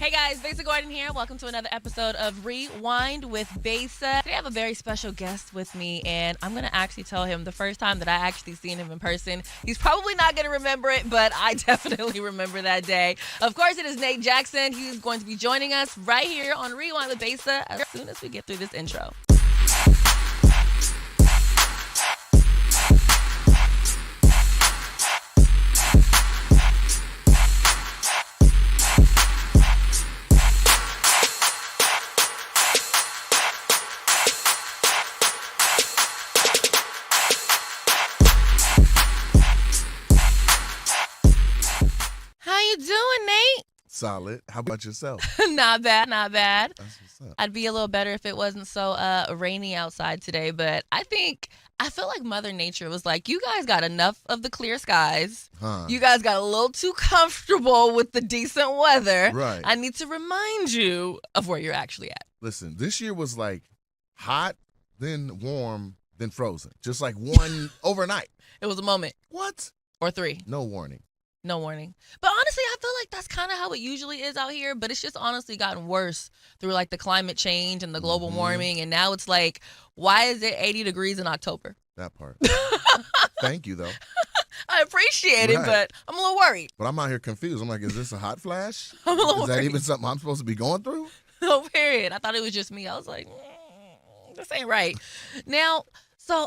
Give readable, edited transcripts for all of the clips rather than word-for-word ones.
Hey guys, Besa Gordon here. Welcome to another episode of Rewind with Besa. Today I have a very special guest with me, and I'm going to actually tell him the first time that I actually seen him in person. He's probably not going to remember it, but I definitely remember that day. Of course, it is Nate Jackson. He's going to be joining us right here on Rewind with Besa as soon as we get through this intro. How you doing, Nate? Solid. How about yourself? Not bad, not bad. That's what's up. I'd be a little better if it wasn't so rainy outside today, but I feel like Mother Nature was like, you guys got enough of the clear skies. Huh. You guys got a little too comfortable with the decent weather. Right. I need to remind you of where you're actually at. Listen, this year was like hot, then warm, then frozen. Just like one overnight. It was a moment What? or three. No warning. No warning. But honestly, I feel like that's kind of how it usually is out here, but it's just honestly gotten worse through like the climate change and the global warming. And now it's like, why is it 80 degrees in October? That part. Thank you, though. I appreciate it, Right. but I'm a little worried. But I'm out here confused. I'm like, is this a hot flash? I'm a little Is that worried. even something I'm supposed to be going through? No, period. I thought it was just me. I was like, this ain't right. Now,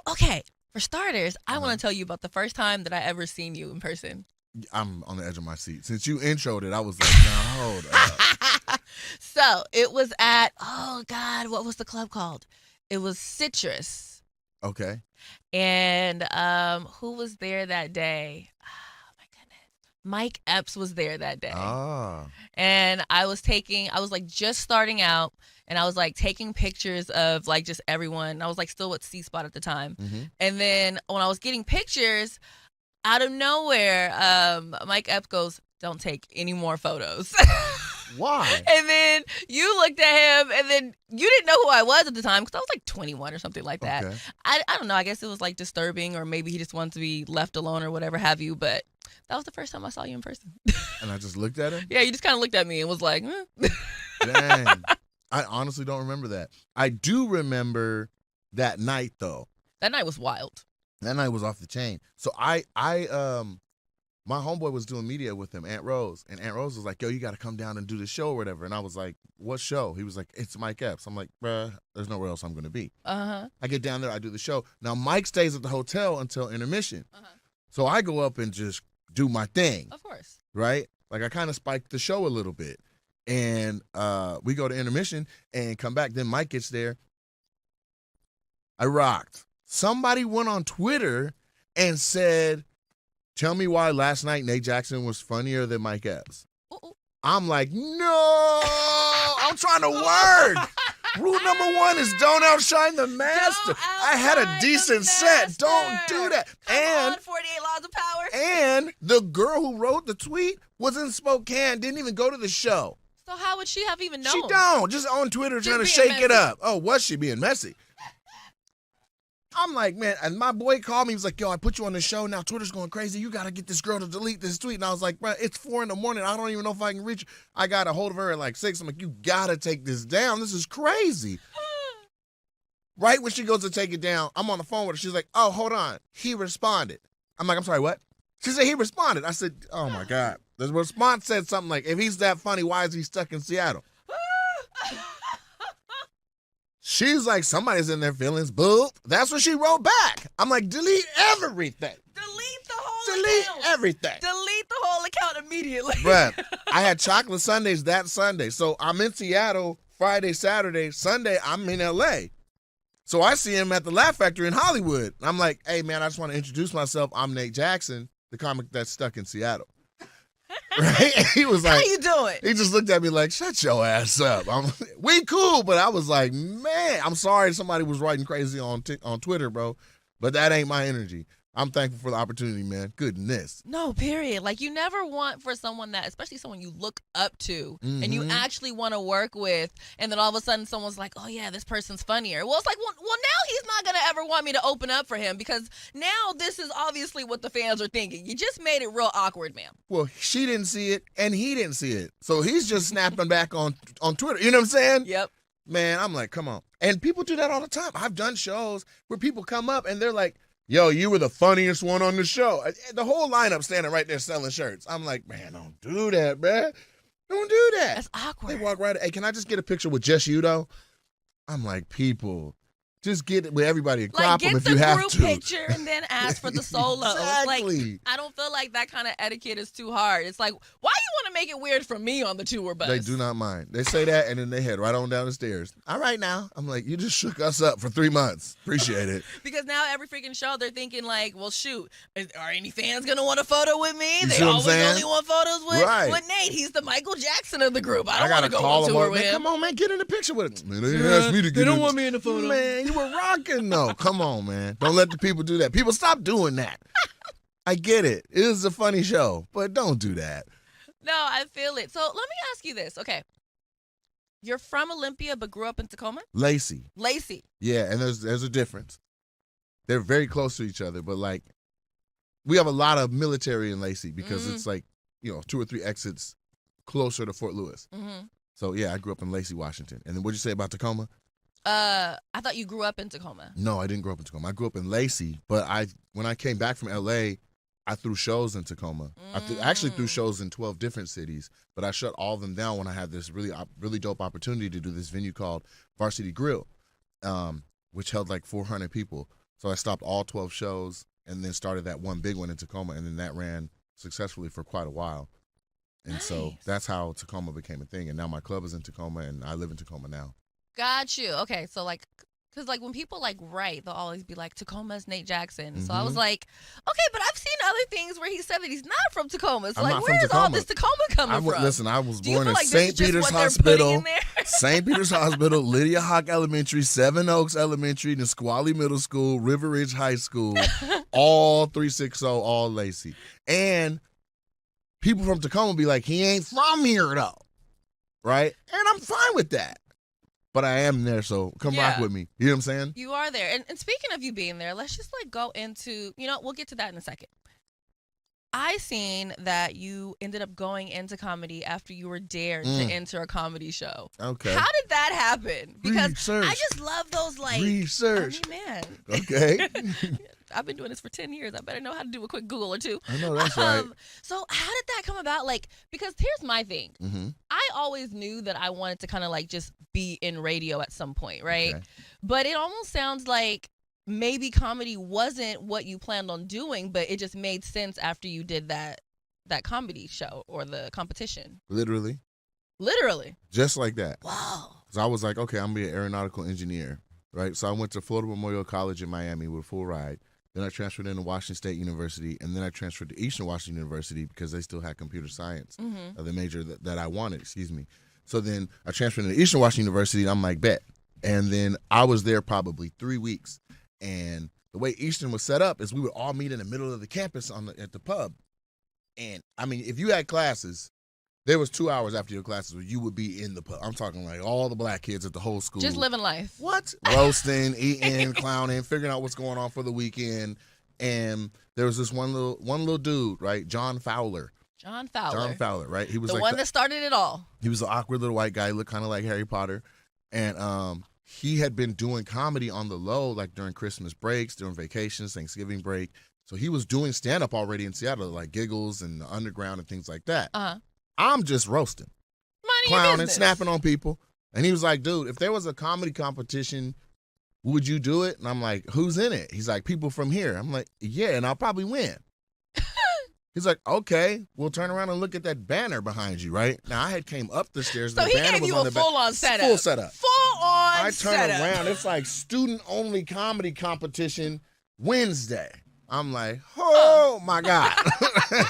okay, for starters, I want to tell you about the first time that I ever seen you in person. I'm on the edge of my seat. Since you introed it, I was like, now hold up. So it was at, oh God, what was the club called? It was Citrus. Okay. And who was there that day? Oh my goodness. Mike Epps was there that day. Ah. And I was like just starting out, and I was like taking pictures of like just everyone. I was like still with C Spot at the time. Mm-hmm. And then when I was getting pictures, out of nowhere, Mike Epps goes, "Don't take any more photos." Why? And then you looked at him, and then you didn't know who I was at the time because I was like 21 or something like that. Okay. I don't know. I guess it was like disturbing, or maybe he just wanted to be left alone or whatever have you. But that was the first time I saw you in person. And I just looked at him? Yeah, you just kind of looked at me and was like, Dang. I honestly don't remember that. I do remember that night, though. That night was wild. That night was off the chain. So my homeboy was doing media with him, Aunt Rose, and Aunt Rose was like, "Yo, you got to come down and do the show or whatever." And I was like, "What show?" He was like, "It's Mike Epps." I'm like, "Bruh, there's nowhere else I'm gonna be." I get down there, I do the show. Now Mike stays at the hotel until intermission, so I go up and just do my thing, Of course. right? Like I kind of spiked the show a little bit, and we go to intermission and come back. Then Mike gets there. I rocked. Somebody went on Twitter and said, "Tell me why last night Nate Jackson was funnier than Mike Epps." Ooh. I'm like, no, I'm trying to work. Rule number one is don't outshine the master. I had a decent set. Don't do that. Come on, 48 Laws of Power. And the girl who wrote the tweet was in Spokane, didn't even go to the show. So how would she have even known? She don't. Just on Twitter Just trying to being shake it messy. up. Oh, was she being messy? I'm like, man, and my boy called me. He was like, "Yo, I put you on the show. Now Twitter's going crazy. You got to get this girl to delete this tweet." And I was like, bro, it's 4 a.m. I don't even know if I can reach her. I got a hold of her at like 6. I'm like, you got to take this down. This is crazy. Right when she goes to take it down, I'm on the phone with her. She's like, "Oh, hold on. He responded." I'm like, "I'm sorry, what?" She said, "He responded." I said, "Oh, my God." The response said something like, "If he's that funny, why is he stuck in Seattle?" She's like, "Somebody's in their feelings." Boop. That's what she wrote back. I'm like, delete everything. Delete the whole Delete account. everything. Delete the whole account immediately. Bruh, I had chocolate Sundays that Sunday. So I'm in Seattle Friday, Saturday. Sunday, I'm in L.A. So I see him at the Laugh Factory in Hollywood. I'm like, "Hey, man, I just want to introduce myself. I'm Nate Jackson, the comic that's stuck in Seattle." Right? And he was like, How you doing? he just looked at me like, "Shut your ass up." We cool, but I was like, man, I'm sorry somebody was writing crazy on Twitter, bro, but that ain't my energy. I'm thankful for the opportunity, man. Goodness. No, period. Like, you never want for someone that, especially someone you look up to and you actually want to work with, and then all of a sudden someone's like, oh, yeah, this person's funnier. Well, it's like, well now he's not going to ever want me to open up for him because now this is obviously what the fans are thinking. You just made it real awkward, ma'am. Well, she didn't see it, and he didn't see it. So he's just snapping back on Twitter. You know what I'm saying? Yep. Man, I'm like, come on. And people do that all the time. I've done shows where people come up, and they're like, yo, you were the funniest one on the show. The whole lineup standing right there selling shirts. I'm like, man, don't do that, man. Don't do that. That's awkward. They walk right, hey, can I just get a picture with just you, though? I'm like, people, just get it with everybody and crop them if you have to. Get the group picture and then ask for the solo. Exactly. Like, I don't feel like that kind of etiquette is too hard. It's like, why you want to make it weird for me on the tour bus? They do not mind. They say that, and then they head right on down the stairs. All right now. I'm like, you just shook us up for 3 months. Appreciate it. Because now every freaking show, they're thinking like, well, shoot, are any fans going to want a photo with me? You They see what I'm always saying? only want photos with Nate. He's the Michael Jackson of the group. I don't want to go on tour with him. Come on, man, get in the picture with him. Man, they didn't ask me to get They don't want me in the photo. Man, you were rocking, though. Come on, man. Don't let the people do that. People, stop doing that. I get it. It is a funny show, but don't do that. No, I feel it. So let me ask you this. Okay. You're from Olympia but grew up in Tacoma? Lacey. Yeah, and there's a difference. They're very close to each other, but like we have a lot of military in Lacey because it's like, 2 or 3 exits closer to Fort Lewis. Mm-hmm. So yeah, I grew up in Lacey, Washington. And then what'd you say about Tacoma? I thought you grew up in Tacoma. No, I didn't grow up in Tacoma. I grew up in Lacey, but when I came back from LA, I threw shows in Tacoma. I actually threw shows in 12 different cities, but I shut all of them down when I had this really dope opportunity to do this venue called Varsity Grill, which held like 400 people. So I stopped all 12 shows and then started that one big one in Tacoma, and then that ran successfully for quite a while. And so that's how Tacoma became a thing. And now my club is in Tacoma, and I live in Tacoma now. Got you. Okay, so like, because like when people like write, they'll always be like, Tacoma's Nate Jackson. So I was like, okay, but I've seen other things where he said that he's not from Tacoma. So like, where is all this Tacoma coming from? Listen, I was born in St. Peter's Hospital, St. Peter's Hospital, Lydia Hawk Elementary, Seven Oaks Elementary, Nisqually Middle School, River Ridge High School, all 360, all Lacey. And people from Tacoma be like, he ain't from here though, right? And I'm fine with that. But I am there, so come rock with me. You know what I'm saying? You are there. And speaking of you being there, let's just like go into, we'll get to that in a second. I seen that you ended up going into comedy after you were dared to enter a comedy show. Okay. How did that happen? Because research. I just love those like research. I mean, man. Okay. I've been doing this for 10 years. I better know how to do a quick Google or two. I know that's right. So how did that come about? Like, because here's my thing. Mm-hmm. I always knew that I wanted to kind of like just be in radio at some point, right? Okay. But it almost sounds like maybe comedy wasn't what you planned on doing, but it just made sense after you did that comedy show or the competition. Literally. Just like that. Wow. So I was like, okay, I'm going to be an aeronautical engineer, right? So I went to Florida Memorial College in Miami with a full ride. Then I transferred into Washington State University, and then I transferred to Eastern Washington University because they still had computer science, the major that I wanted, So then I transferred into Eastern Washington University, and I'm like, bet. And then I was there probably 3 weeks. And the way Eastern was set up is we would all meet in the middle of the campus at the pub. And, I mean, if you had classes, there was 2 hours after your classes where you would be in the pub. I'm talking like all the black kids at the whole school. Just living life. What? Roasting, eating, clowning, figuring out what's going on for the weekend. And there was this one little dude, right? John Fowler, right? He was the like one that started it all. He was an awkward little white guy. He looked kind of like Harry Potter. And he had been doing comedy on the low, like during Christmas breaks, during vacations, Thanksgiving break. So he was doing stand-up already in Seattle, like Giggles and the Underground and things like that. Uh-huh. I'm just roasting, clowning, snapping on people. And he was like, dude, if there was a comedy competition, would you do it? And I'm like, who's in it? He's like, people from here. I'm like, yeah, and I'll probably win. He's like, okay, we'll turn around and look at that banner behind you, right? Now, I had came up the stairs. So the he banner gave was you on a the full-on setup. Full setup. Full-on I turn setup. around. It's like student-only comedy competition Wednesday. I'm like, oh, my God.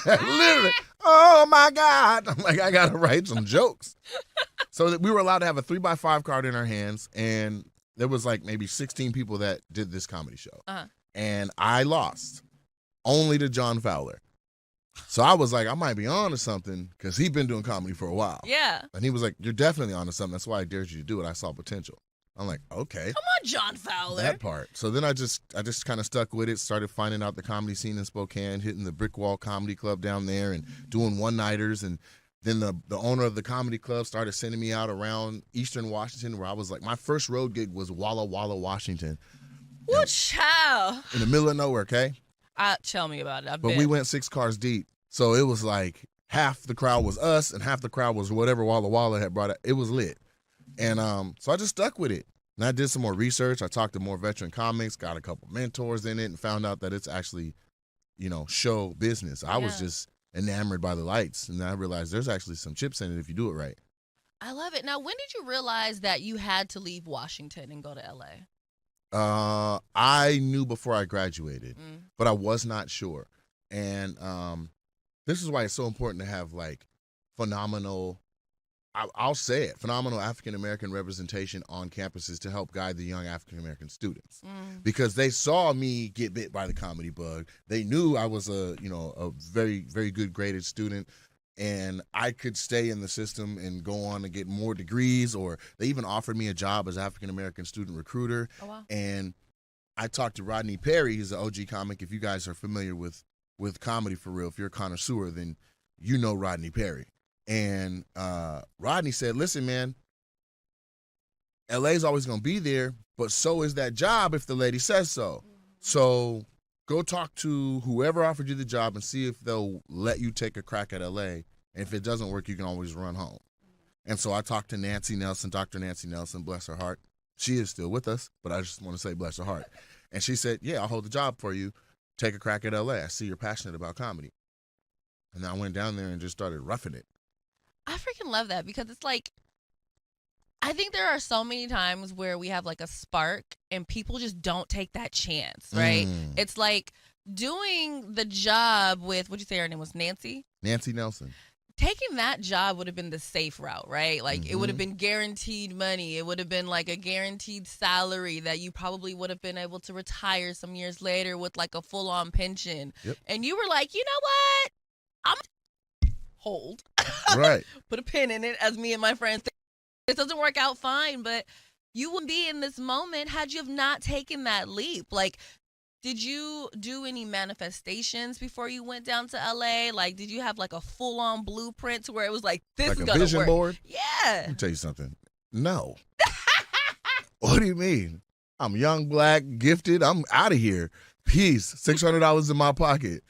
Literally, oh, my God. I'm like, I got to write some jokes. So that we were allowed to have a 3x5 card in our hands, and there was like maybe 16 people that did this comedy show. Uh-huh. And I lost. only to John Fowler. So I was like, I might be on to something because he'd been doing comedy for a while. Yeah. And he was like, you're definitely on to something. That's why I dared you to do it. I saw potential. I'm like, okay. Come on, John Fowler. That part. So then I just kind of stuck with it, started finding out the comedy scene in Spokane, hitting the Brick Wall Comedy Club down there and doing one-nighters. And then the owner of the comedy club started sending me out around Eastern Washington, where I was like, my first road gig was Walla Walla, Washington. What child? In the middle of nowhere, okay? Tell me about it. But we went 6 cars deep. So it was like half the crowd was us and half the crowd was whatever Walla Walla had brought. It was lit. And so I just stuck with it. And I did some more research. I talked to more veteran comics, got a couple mentors in it, and found out that it's actually, show business. I was just enamored by the lights. And I realized there's actually some chips in it if you do it right. I love it. Now, when did you realize that you had to leave Washington and go to L.A.? I knew before I graduated, but I was not sure. And this is why it's so important to have like phenomenal, I'll say it, phenomenal African-American representation on campuses to help guide the young African-American students. Because they saw me get bit by the comedy bug. They knew I was a very, very good graded student. And I could stay in the system and go on and get more degrees, or they even offered me a job as African-American student recruiter. Oh, wow. And I talked to Rodney Perry, he's an OG comic. If you guys are familiar with comedy for real, if you're a connoisseur, then you know Rodney Perry. And Rodney said, listen, man, LA's always going to be there, but so is that job if the lady says so. So go talk to whoever offered you the job and see if they'll let you take a crack at LA. And if it doesn't work, you can always run home. And so I talked to Nancy Nelson, Dr. Nancy Nelson, bless her heart. She is still with us, but I just want to say bless her heart. And she said, yeah, I'll hold the job for you. Take a crack at LA. I see you're passionate about comedy. And I went down there and just started roughing it. I freaking love that because it's like, I think there are so many times where we have like a spark and people just don't take that chance, right? It's like doing the job with, what'd you say her name was, Nancy? Nancy Nelson. Taking that job would have been the safe route, right? Like it would have been guaranteed money. It would have been like a guaranteed salary that you probably would have been able to retire some years later with like a full-on pension. Yep. And you were like, you know what? I'm hold. Right. Put a pin in it, as me and my friends think. It doesn't work out fine, but you wouldn't be in this moment had you have not taken that leap. Like, did you do any manifestations before you went down to LA? Like, did you have like a full-on blueprint to where it was like, this like is a gonna vision work? board? Yeah. Let me tell you something. No. What do you mean? I'm young, black, gifted. I'm out of here. Peace. $600 in my pocket.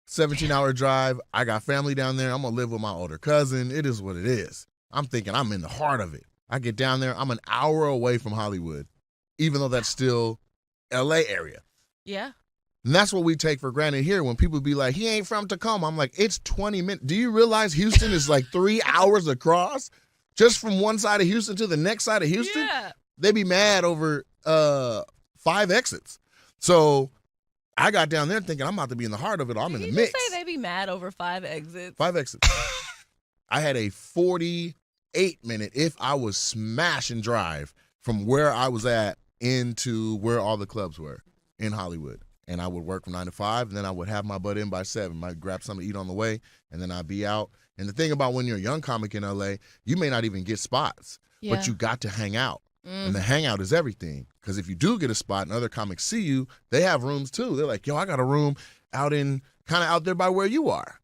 17-hour drive. I got family down there. I'm going to live with my older cousin. It is what it is. I'm thinking I'm in the heart of it. I get down there. I'm an hour away from Hollywood, even though that's still L.A. area. Yeah. And that's what we take for granted here when people be like, he ain't from Tacoma. I'm like, it's 20 minutes. Do you realize Houston is like 3 hours across just from one side of Houston to the next side of Houston? Yeah. They be mad over 5 exits. So I got down there thinking I'm about to be in the heart of it all. I'm in the mix. Did you say they be mad over 5 exits? 5 exits. I had a 48-minute, if I was smashing drive from where I was at into where all the clubs were in Hollywood. And I would work from 9 to 5, and then I would have my butt in by 7. I'd grab something to eat on the way, and then I'd be out. And the thing about when you're a young comic in L.A., you may not even get spots, but you got to hang out. And the hangout is everything. Because if you do get a spot and other comics see you, they have rooms too. They're like, yo, I got a room out in kind of out there by where you are.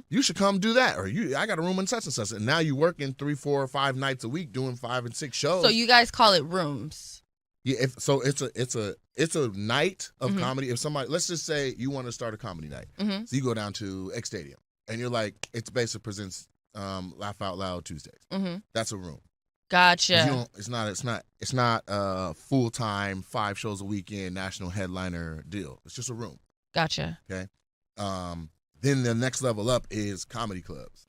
You should come do that. Or I got a room in such and such. And now you work in 3, 4, or 5 nights a week doing 5 and 6 shows. So you guys call it rooms? Yeah. So it's a night of comedy. If somebody, let's just say you want to start a comedy night. So you go down to X Stadium and you're like, it's Besa presents Laugh Out Loud Tuesdays. That's a room. Gotcha. It's not full-time 5 shows a weekend national headliner deal. It's just a room. Gotcha. Okay. Then the next level up is comedy clubs,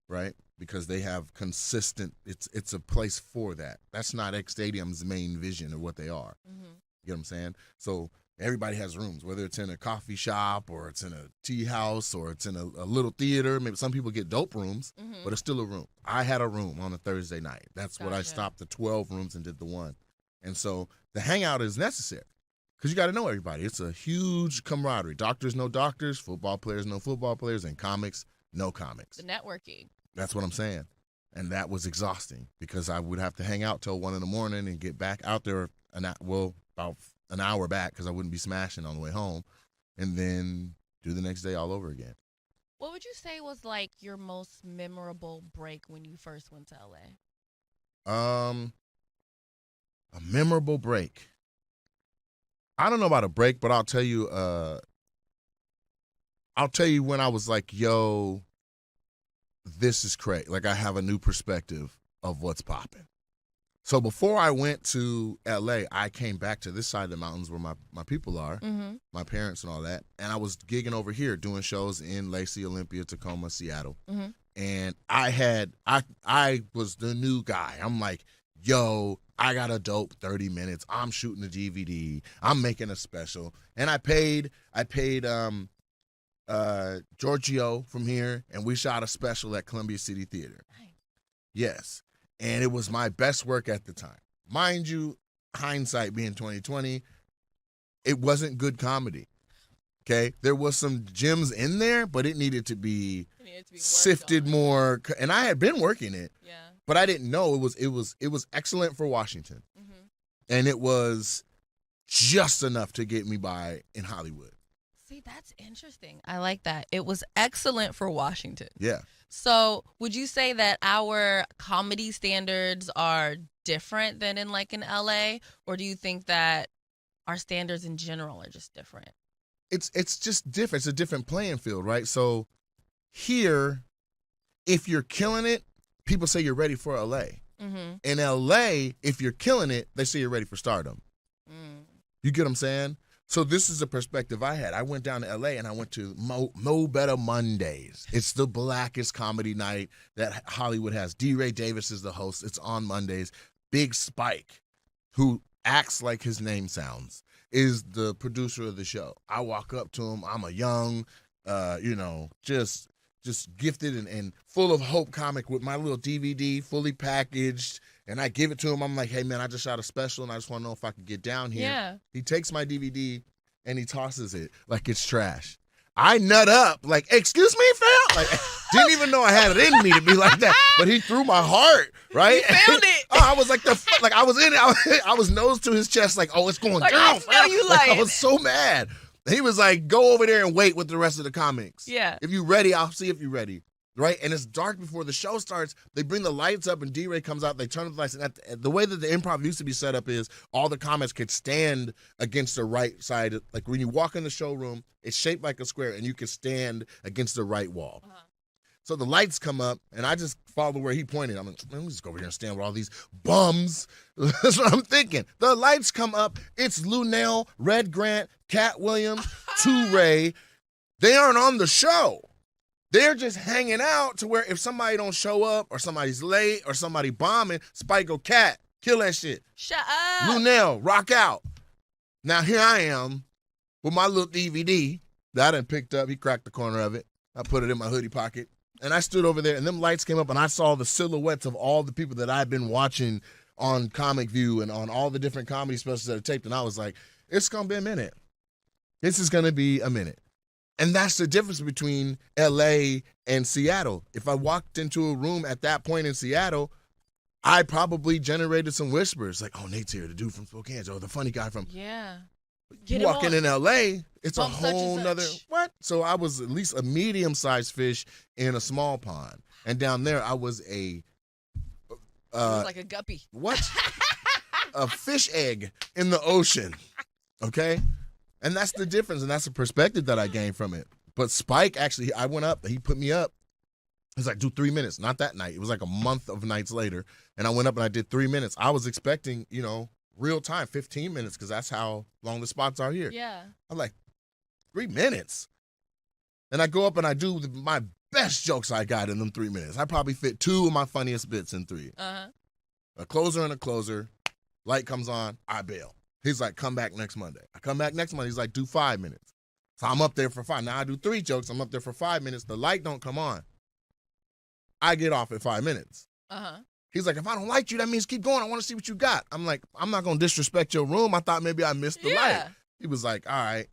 right? Because they have consistent. It's a place for that. That's not X Stadium's main vision or what they are. You get what I'm saying? So everybody has rooms, whether it's in a coffee shop or it's in a tea house or it's in a little theater. Maybe some people get dope rooms, but it's still a room. I had a room on a Thursday night. That's what I stopped the 12 rooms and did the 1. And so the hangout is necessary Because you got to know everybody. It's a huge camaraderie. Doctors know doctors, football players know football players, and comics know comics. The networking. That's what I'm saying. And that was exhausting because I would have to hang out till 1 a.m. and get back out there about an hour back because I wouldn't be smashing on the way home, and then do the next day all over again. What would you say was like your most memorable break when you first went to LA? A memorable break. I don't know about a break, but I'll tell you when I was like, yo, this is crazy. Like, I have a new perspective of what's popping. So before I went to L.A., I came back to this side of the mountains where my people are, my parents and all that, and I was gigging over here doing shows in Lacey, Olympia, Tacoma, Seattle. And I was the new guy. I'm like, yo, I got a dope 30 minutes. I'm shooting a DVD. I'm making a special. And I paid Giorgio from here, and we shot a special at Columbia City Theater. Nice. Yes. And it was my best work at the time. Mind you, hindsight being 2020, it wasn't good comedy. Okay? There was some gems in there, but it needed to be sifted more. And I had been working it. Yeah. But I didn't know it was excellent for Washington. And it was just enough to get me by in Hollywood. See, that's interesting. I like that. It was excellent for Washington. Yeah. So would you say that our comedy standards are different than in like in LA? Or do you think that our standards in general are just different? It's just different. It's a different playing field, right? So here, if you're killing it, people say you're ready for LA. In LA, if you're killing it, they say you're ready for stardom. You get what I'm saying? So this is a perspective I had. I went down to LA and I went to Mo Better Mondays. It's the blackest comedy night that Hollywood has. D. Ray Davis is the host. It's on Mondays. Big Spike, who acts like his name sounds, is the producer of the show. I walk up to him. I'm a young, just gifted and full of hope comic with my little DVD, fully packaged. And I give it to him. I'm like, hey, man, I just shot a special, and I just want to know if I could get down here. Yeah. He takes my DVD, and he tosses it like it's trash. I nut up, like, excuse me, fam? Like, didn't even know I had it in me to be like that. But he threw my heart, right? You found it. I was like, I was in it. I was nose to his chest, like, oh, it's going like, down, fam. You like I was so mad. He was like, go over there and wait with the rest of the comics. Yeah. If you're ready, I'll see if you're ready. Right? And it's dark before the show starts. They bring the lights up and D-Ray comes out. They turn the lights. And the way that the improv used to be set up is all the comics could stand against the right side. Like when you walk in the showroom, it's shaped like a square and you can stand against the right wall. So the lights come up and I just follow where he pointed. I'm like, let me just go over here and stand with all these bums. That's what I'm thinking. The lights come up. It's Lunell, Red Grant, Cat Williams, Ray. They aren't on the show. They're just hanging out to where if somebody don't show up or somebody's late or somebody bombing, Spike go, Cat, kill that shit. Shut up. Lunell, rock out. Now here I am with my little DVD that I done picked up. He cracked the corner of it. I put it in my hoodie pocket. And I stood over there and them lights came up and I saw the silhouettes of all the people that I've been watching on Comic View and on all the different comedy specials that are taped. And I was like, it's going to be a minute. This is going to be a minute. And that's the difference between L.A. and Seattle. If I walked into a room at that point in Seattle, I probably generated some whispers like, oh, Nate's here, the dude from Spokane, or the funny guy from... Yeah. You walking in L.A., it's a whole nother... What? So I was at least a medium-sized fish in a small pond. And down there, I was a... like a guppy. What? A fish egg in the ocean. Okay? And that's the difference, and that's the perspective that I gained from it. But Spike, actually, I went up, he put me up. He's like, do 3 minutes. Not that night. It was like a month of nights later. And I went up and I did 3 minutes. I was expecting, real time, 15 minutes, because that's how long the spots are here. Yeah. I'm like, 3 minutes? And I go up and I do my best jokes I got in them 3 minutes. I probably fit 2 of my funniest bits in 3. A closer and a closer. Light comes on, I bail. He's like, come back next Monday. I come back next Monday. He's like, do 5 minutes. So I'm up there for 5. Now I do 3 jokes. I'm up there for 5 minutes. The light don't come on. I get off at 5 minutes. He's like, if I don't like you, that means keep going. I want to see what you got. I'm like, I'm not going to disrespect your room. I thought maybe I missed the light. He was like, all right,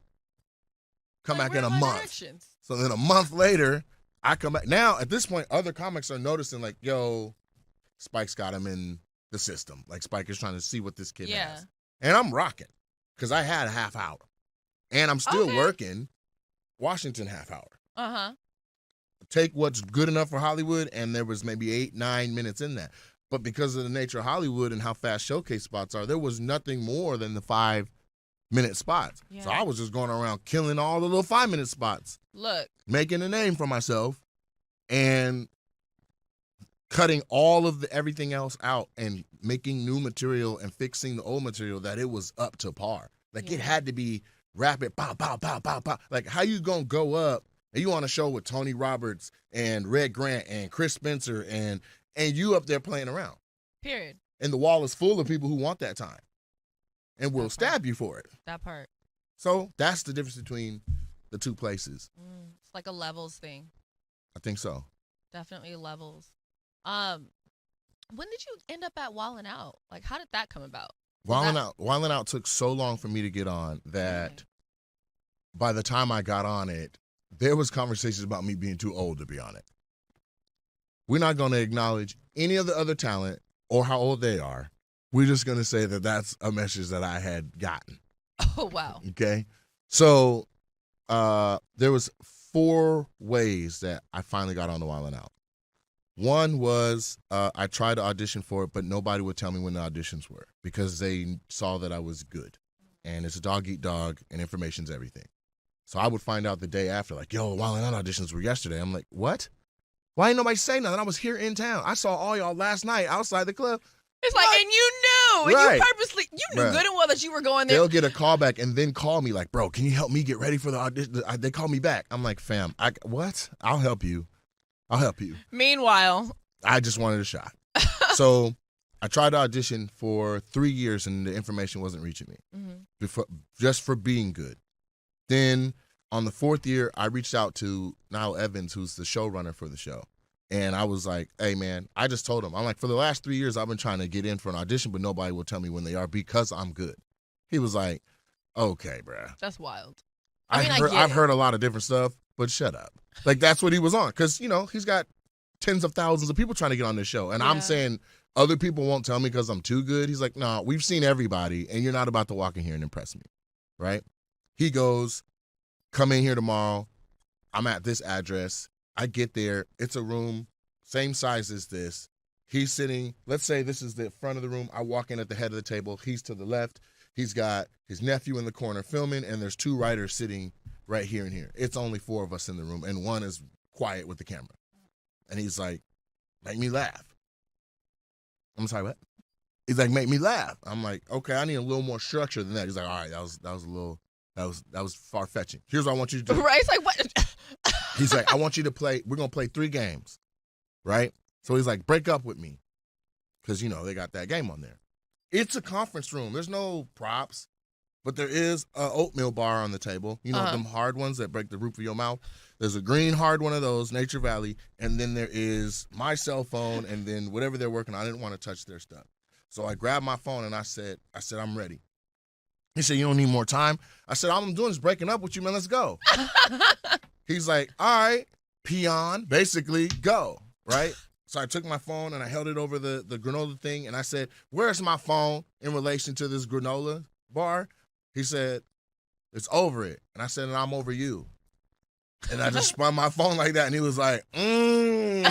come Like, back where in are a my month. directions? So then a month later, I come back. Now, at this point, other comics are noticing, like, yo, Spike's got him in the system. Like, Spike is trying to see what this kid has. And I'm rocking because I had a half hour. And I'm still working Washington half hour. Uh-huh. Take what's good enough for Hollywood, and there was maybe 8-9 minutes in that. But because of the nature of Hollywood and how fast showcase spots are, there was nothing more than the 5-minute spots. Yeah. So I was just going around killing all the little 5-minute spots. Look. Making a name for myself and cutting all of everything else out and making new material and fixing the old material that it was up to par. Like, it had to be rapid, pow, pow, pow, pow, pow. Like, how you gonna go up and you on a show with Tony Roberts and Red Grant and Chris Spencer and you up there playing around. Period. And the wall is full of people who want that time and will stab you for it. That part. So that's the difference between the two places. It's like a levels thing. I think so. Definitely levels. When did you end up at Wildin' Out? Like, how did that come about? Wildin' Out took so long for me to get on that by the time I got on it, there was conversations about me being too old to be on it. We're not going to acknowledge any of the other talent or how old they are. We're just going to say that that's a message that I had gotten. Oh, wow. Okay? So there was 4 ways that I finally got on the Wildin' Out. One was I tried to audition for it, but nobody would tell me when the auditions were because they saw that I was good. And it's a dog eat dog, and information's everything. So I would find out the day after, like, yo, Wildin' Out auditions were yesterday. I'm like, what? Why ain't nobody say nothing? I was here in town. I saw all y'all last night outside the club. It's like, and you knew. And you purposely, you knew good and well that you were going there. They'll get a call back and then call me like, bro, can you help me get ready for the audition? They call me back. I'm like, fam, what? I'll help you. Meanwhile, I just wanted a shot. So I tried to audition for 3 years and the information wasn't reaching me just for being good. Then on the 4th year, I reached out to Niall Evans, who's the showrunner for the show. And I was like, hey, man, I just told him. I'm like, for the last 3 years, I've been trying to get in for an audition, but nobody will tell me when they are because I'm good. He was like, okay, bruh. That's wild. I've heard a lot of different stuff, but shut up. Like, that's what he was on. Because, he's got tens of thousands of people trying to get on this show. And I'm saying other people won't tell me because I'm too good. He's like, no, we've seen everybody, and you're not about to walk in here and impress me, right? He goes, come in here tomorrow. I'm at this address. I get there. It's a room, same size as this. He's sitting, let's say this is the front of the room. I walk in at the head of the table. He's to the left. He's got his nephew in the corner filming, and there's 2 writers sitting right here and here. It's only 4 of us in the room, and one is quiet with the camera. And he's like, make me laugh. I'm sorry, what? He's like, make me laugh. I'm like, okay, I need a little more structure than that. He's like, all right, that was far-fetching. Here's what I want you to do. Right? It's like, what? He's like, I want you to play, we're going to play 3 games, right? So he's like, break up with me. Because, they got that game on there. It's a conference room. There's no props, but there is an oatmeal bar on the table. Them hard ones that break the roof of your mouth. There's a green hard one of those, Nature Valley, and then there is my cell phone and then whatever they're working on. I didn't want to touch their stuff. So I grabbed my phone and I said, I'm ready. He said, you don't need more time? I said, all I'm doing is breaking up with you, man. Let's go. He's like, all right, peon, basically, go, right? So I took my phone and I held it over the granola thing, and I said, where's my phone in relation to this granola bar? He said, it's over it. And I said, and I'm over you. And I just spun my phone like that, and he was like, okay.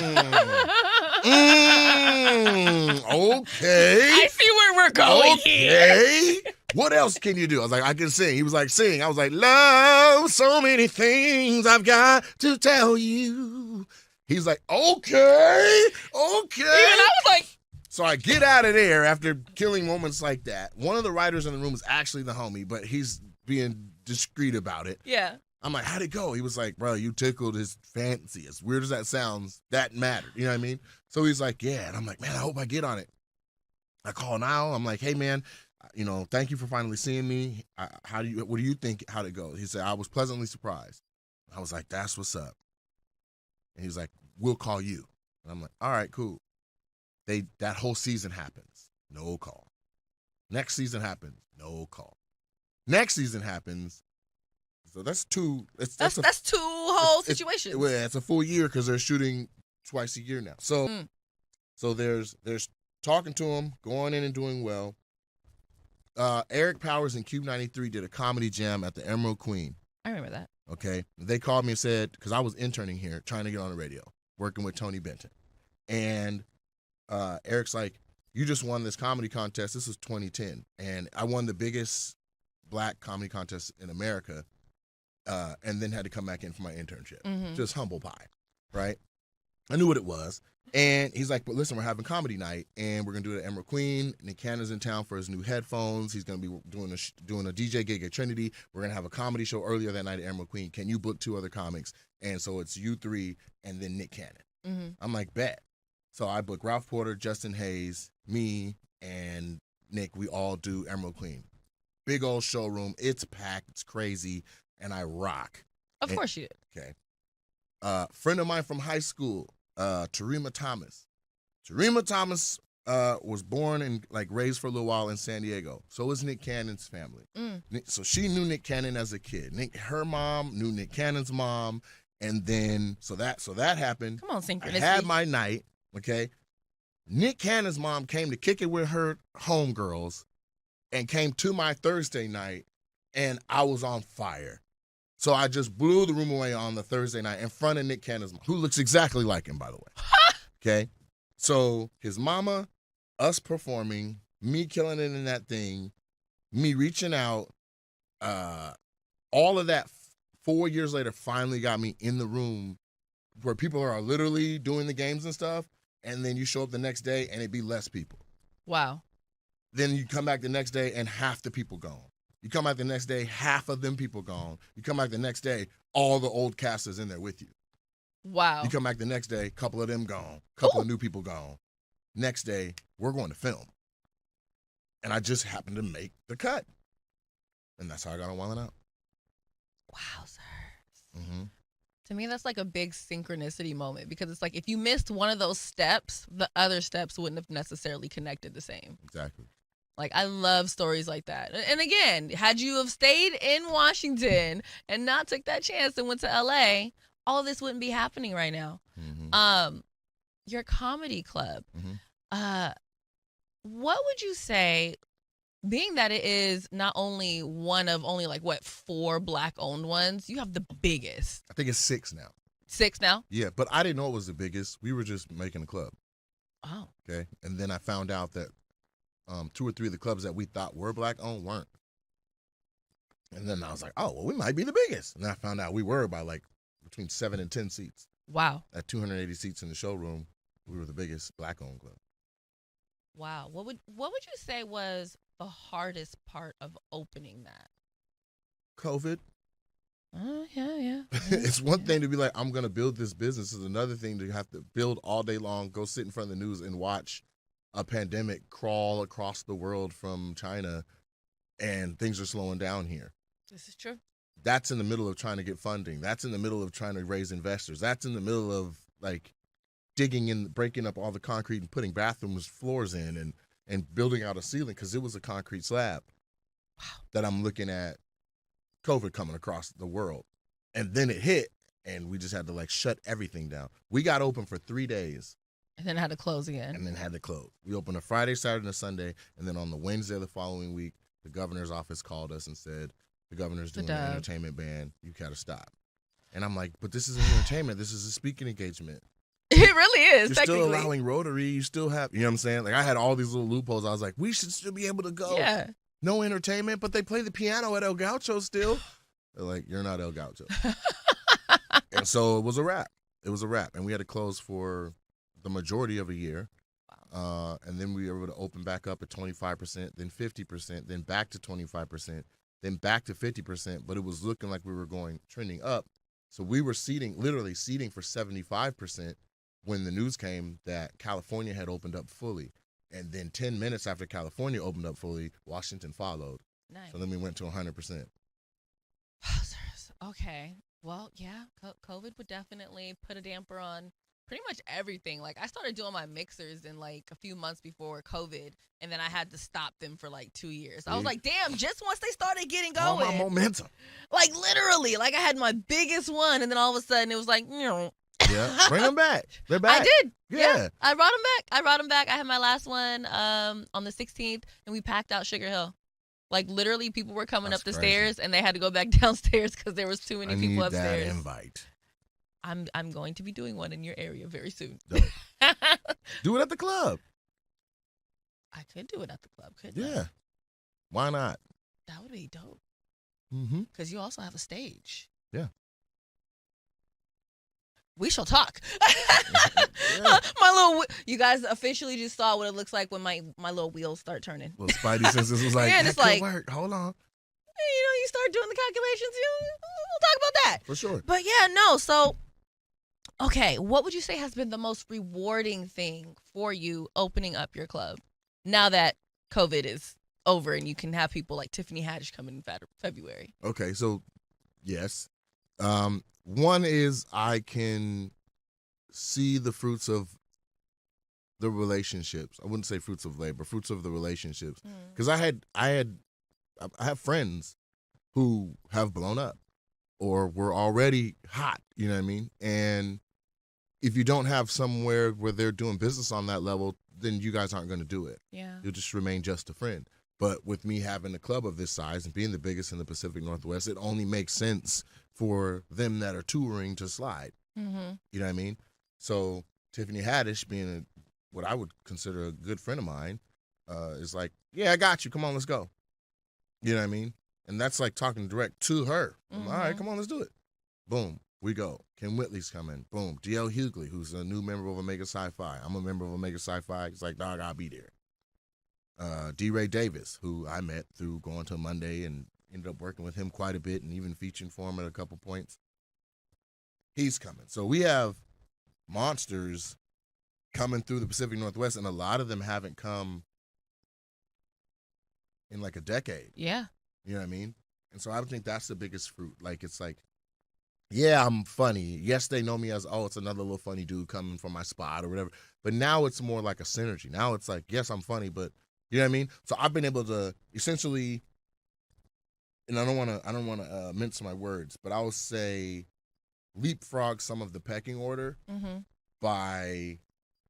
I see where we're going here. What else can you do? I was like, I can sing. He was like, sing. I was like, love, so many things I've got to tell you. He's like, okay. Even I was like. So I get out of there after killing moments like that. One of the writers in the room is actually the homie, but he's being discreet about it. Yeah. I'm like, how'd it go? He was like, bro, you tickled his fancy. As weird as that sounds, that mattered. You know what I mean? So he's like, yeah. And I'm like, man, I hope I get on it. I call Niall. I'm like, hey, man, thank you for finally seeing me. What do you think, how'd it go? He said, I was pleasantly surprised. I was like, that's what's up. And he's like, we'll call you. And I'm like, all right, cool. That whole season happens. No call. Next season happens. No call. Next season happens. So that's two. That's two whole situations. It's a full year because they're shooting twice a year now. So there's talking to him, going in and doing well. Eric Powers and Cube 93 did a comedy jam at the Emerald Queen. I remember that. Okay. They called me and said, because I was interning here, trying to get on the radio, working with Tony Benton. And Eric's like, you just won this comedy contest. This was 2010. And I won the biggest black comedy contest in America, and then had to come back in for my internship. Mm-hmm. Just humble pie, right? I knew what it was. And he's like, but listen, we're having comedy night, and we're going to do it at Emerald Queen. Nick Cannon's in town for his new headphones. He's going to be doing a DJ gig at Trinity. We're going to have a comedy show earlier that night at Emerald Queen. Can you book 2 other comics? And so it's you 3 and then Nick Cannon. Mm-hmm. I'm like, bet. So I book Ralph Porter, Justin Hayes, me, and Nick. We all do Emerald Queen. Big old showroom. It's packed. It's crazy. And I rock. Of course you did. Okay. Friend of mine from high school, Tarima Thomas. Tarima Thomas was born and raised for a little while in San Diego. So was Nick Cannon's family. So she knew Nick Cannon as a kid. Her mom knew Nick Cannon's mom. And then, so that happened. Come on, synchronicity. I had my night, okay? Nick Cannon's mom came to kick it with her homegirls and came to my Thursday night, and I was on fire. So I just blew the room away on the Thursday night in front of Nick Cannon's mom, who looks exactly like him, by the way. Okay? So his mama, us performing, me killing it in that thing, me reaching out, all of that 4 years later finally got me in the room where people are literally doing the games and stuff, and then you show up the next day and it be less people. Wow. Then you come back the next day and half the people gone. You come back the next day, half of them people gone. You come back the next day, all the old cast is in there with you. Wow. You come back the next day, a couple of them gone, a couple of new people gone. Next day, we're going to film. And I just happened to make the cut. And that's how I got on Wildin' Out. Wow, sir. Mm-hmm. To me, that's like a big synchronicity moment, because it's like if you missed one of those steps, the other steps wouldn't have necessarily connected the same. Exactly. Like, I love stories like that. And again, had you have stayed in Washington and not took that chance and went to LA, all of this wouldn't be happening right now. Mm-hmm. Your comedy club, Mm-hmm. what would you say, being that it is not only one of only 4 black-owned ones, you have the biggest. I think it's 6 now. 6 now? Yeah, but I didn't know it was the biggest. We were just making a club. Oh. Okay. And then I found out that 2 or 3 of the clubs that we thought were black-owned weren't. And then I was like, oh, well, we might be the biggest. And then I found out we were by between 7 and 10 seats. Wow. At 280 seats in the showroom, we were the biggest black-owned club. Wow. What would you say was the hardest part of opening that? COVID. Yeah. It's one thing to be like, I'm going to build this business. It's another thing to have to build all day long, go sit in front of the news and watch a pandemic crawl across the world from China, and things are slowing down here. This is true. That's in the middle of trying to get funding. That's in the middle of trying to raise investors. That's in the middle of digging in, breaking up all the concrete and putting bathrooms floors in and building out a ceiling, because it was a concrete slab. Wow. That I'm looking at COVID coming across the world. And then it hit, and we just had to shut everything down. We got open for 3 days. And then had to close again. And then had to close. We opened a Friday, Saturday, and a Sunday, and then on the Wednesday of the following week, the governor's office called us and said, the governor's doing an entertainment ban. You got to stop. And I'm like, but this isn't entertainment. This is a speaking engagement. It really is. You're still allowing Rotary. You still have, you know what I'm saying? I had all these little loopholes. I was like, we should still be able to go. Yeah. No entertainment, but they play the piano at El Gaucho still. They're like, you're not El Gaucho. And so it was a wrap. It was a wrap. And we had to close for the majority of a year. Wow. And then we were able to open back up at 25%, then 50%, then back to 25%, then back to 50%. But it was looking like we were trending up. So we were literally seating for 75% when the news came that California had opened up fully. And then 10 minutes after California opened up fully, Washington followed. Nice. So then we went to 100%. Okay. Well, yeah, COVID would definitely put a damper on pretty much everything. Like I started doing my mixers in like a few months before COVID, and then I had to stop them for like 2 years. I was like, damn, just once they started getting going. All my momentum. Like literally, like I had my biggest one, and then all of a sudden it was like, Yeah, bring them back. They're back. I did. Yeah. I brought them back. I had my last one on the 16th, and we packed out Sugar Hill. Like literally, people were coming up the stairs, and they had to go back downstairs because there was too many people upstairs. That invite. I'm going to be doing one in your area very soon. Do it at the club. I could do it at the club, couldn't I? Yeah. Why not? That would be dope. Mm-hmm. Because you also have a stage. Yeah. We shall talk. You guys officially just saw what it looks like when my little wheels start turning. Well, Spidey senses was like, and that it's like, work. Hold on. You start doing the calculations. We'll talk about that. For sure. But yeah, no. So, okay, what would you say has been the most rewarding thing for you opening up your club now that COVID is over and you can have people like Tiffany Haddish come in February? Okay, so yes. One is I can see the fruits of the relationships. I wouldn't say fruits of labor, fruits of the relationships. Because I have friends who have blown up or were already hot, you know what I mean? And if you don't have somewhere where they're doing business on that level, then you guys aren't going to do it. Yeah. You'll just remain just a friend. But with me having a club of this size and being the biggest in the Pacific Northwest, it only makes sense for them that are touring to slide. Mm-hmm. You know what I mean? So Tiffany Haddish, being what I would consider a good friend of mine, is like, yeah, I got you. Come on, let's go. You know what I mean? And that's like talking direct to her. All right, come on, let's do it. Boom, we go. Kim Whitley's coming. Boom. D.L. Hughley, who's a new member of Omega Sci-Fi. I'm a member of Omega Sci-Fi. He's like, dog, I'll be there. D. Ray Davis, who I met through going to Monday and ended up working with him quite a bit and even featuring for him at a couple points. He's coming. So we have monsters coming through the Pacific Northwest, and a lot of them haven't come in like a decade. Yeah. You know what I mean? And so I think that's the biggest fruit. Like, it's like, yeah, I'm funny. Yes, they know me as, oh, it's another little funny dude coming from my spot or whatever. But now it's more like a synergy. Now it's like, yes, I'm funny, but you know what I mean? So I've been able to essentially, and I don't want to mince my words, but I would say leapfrog some of the pecking order by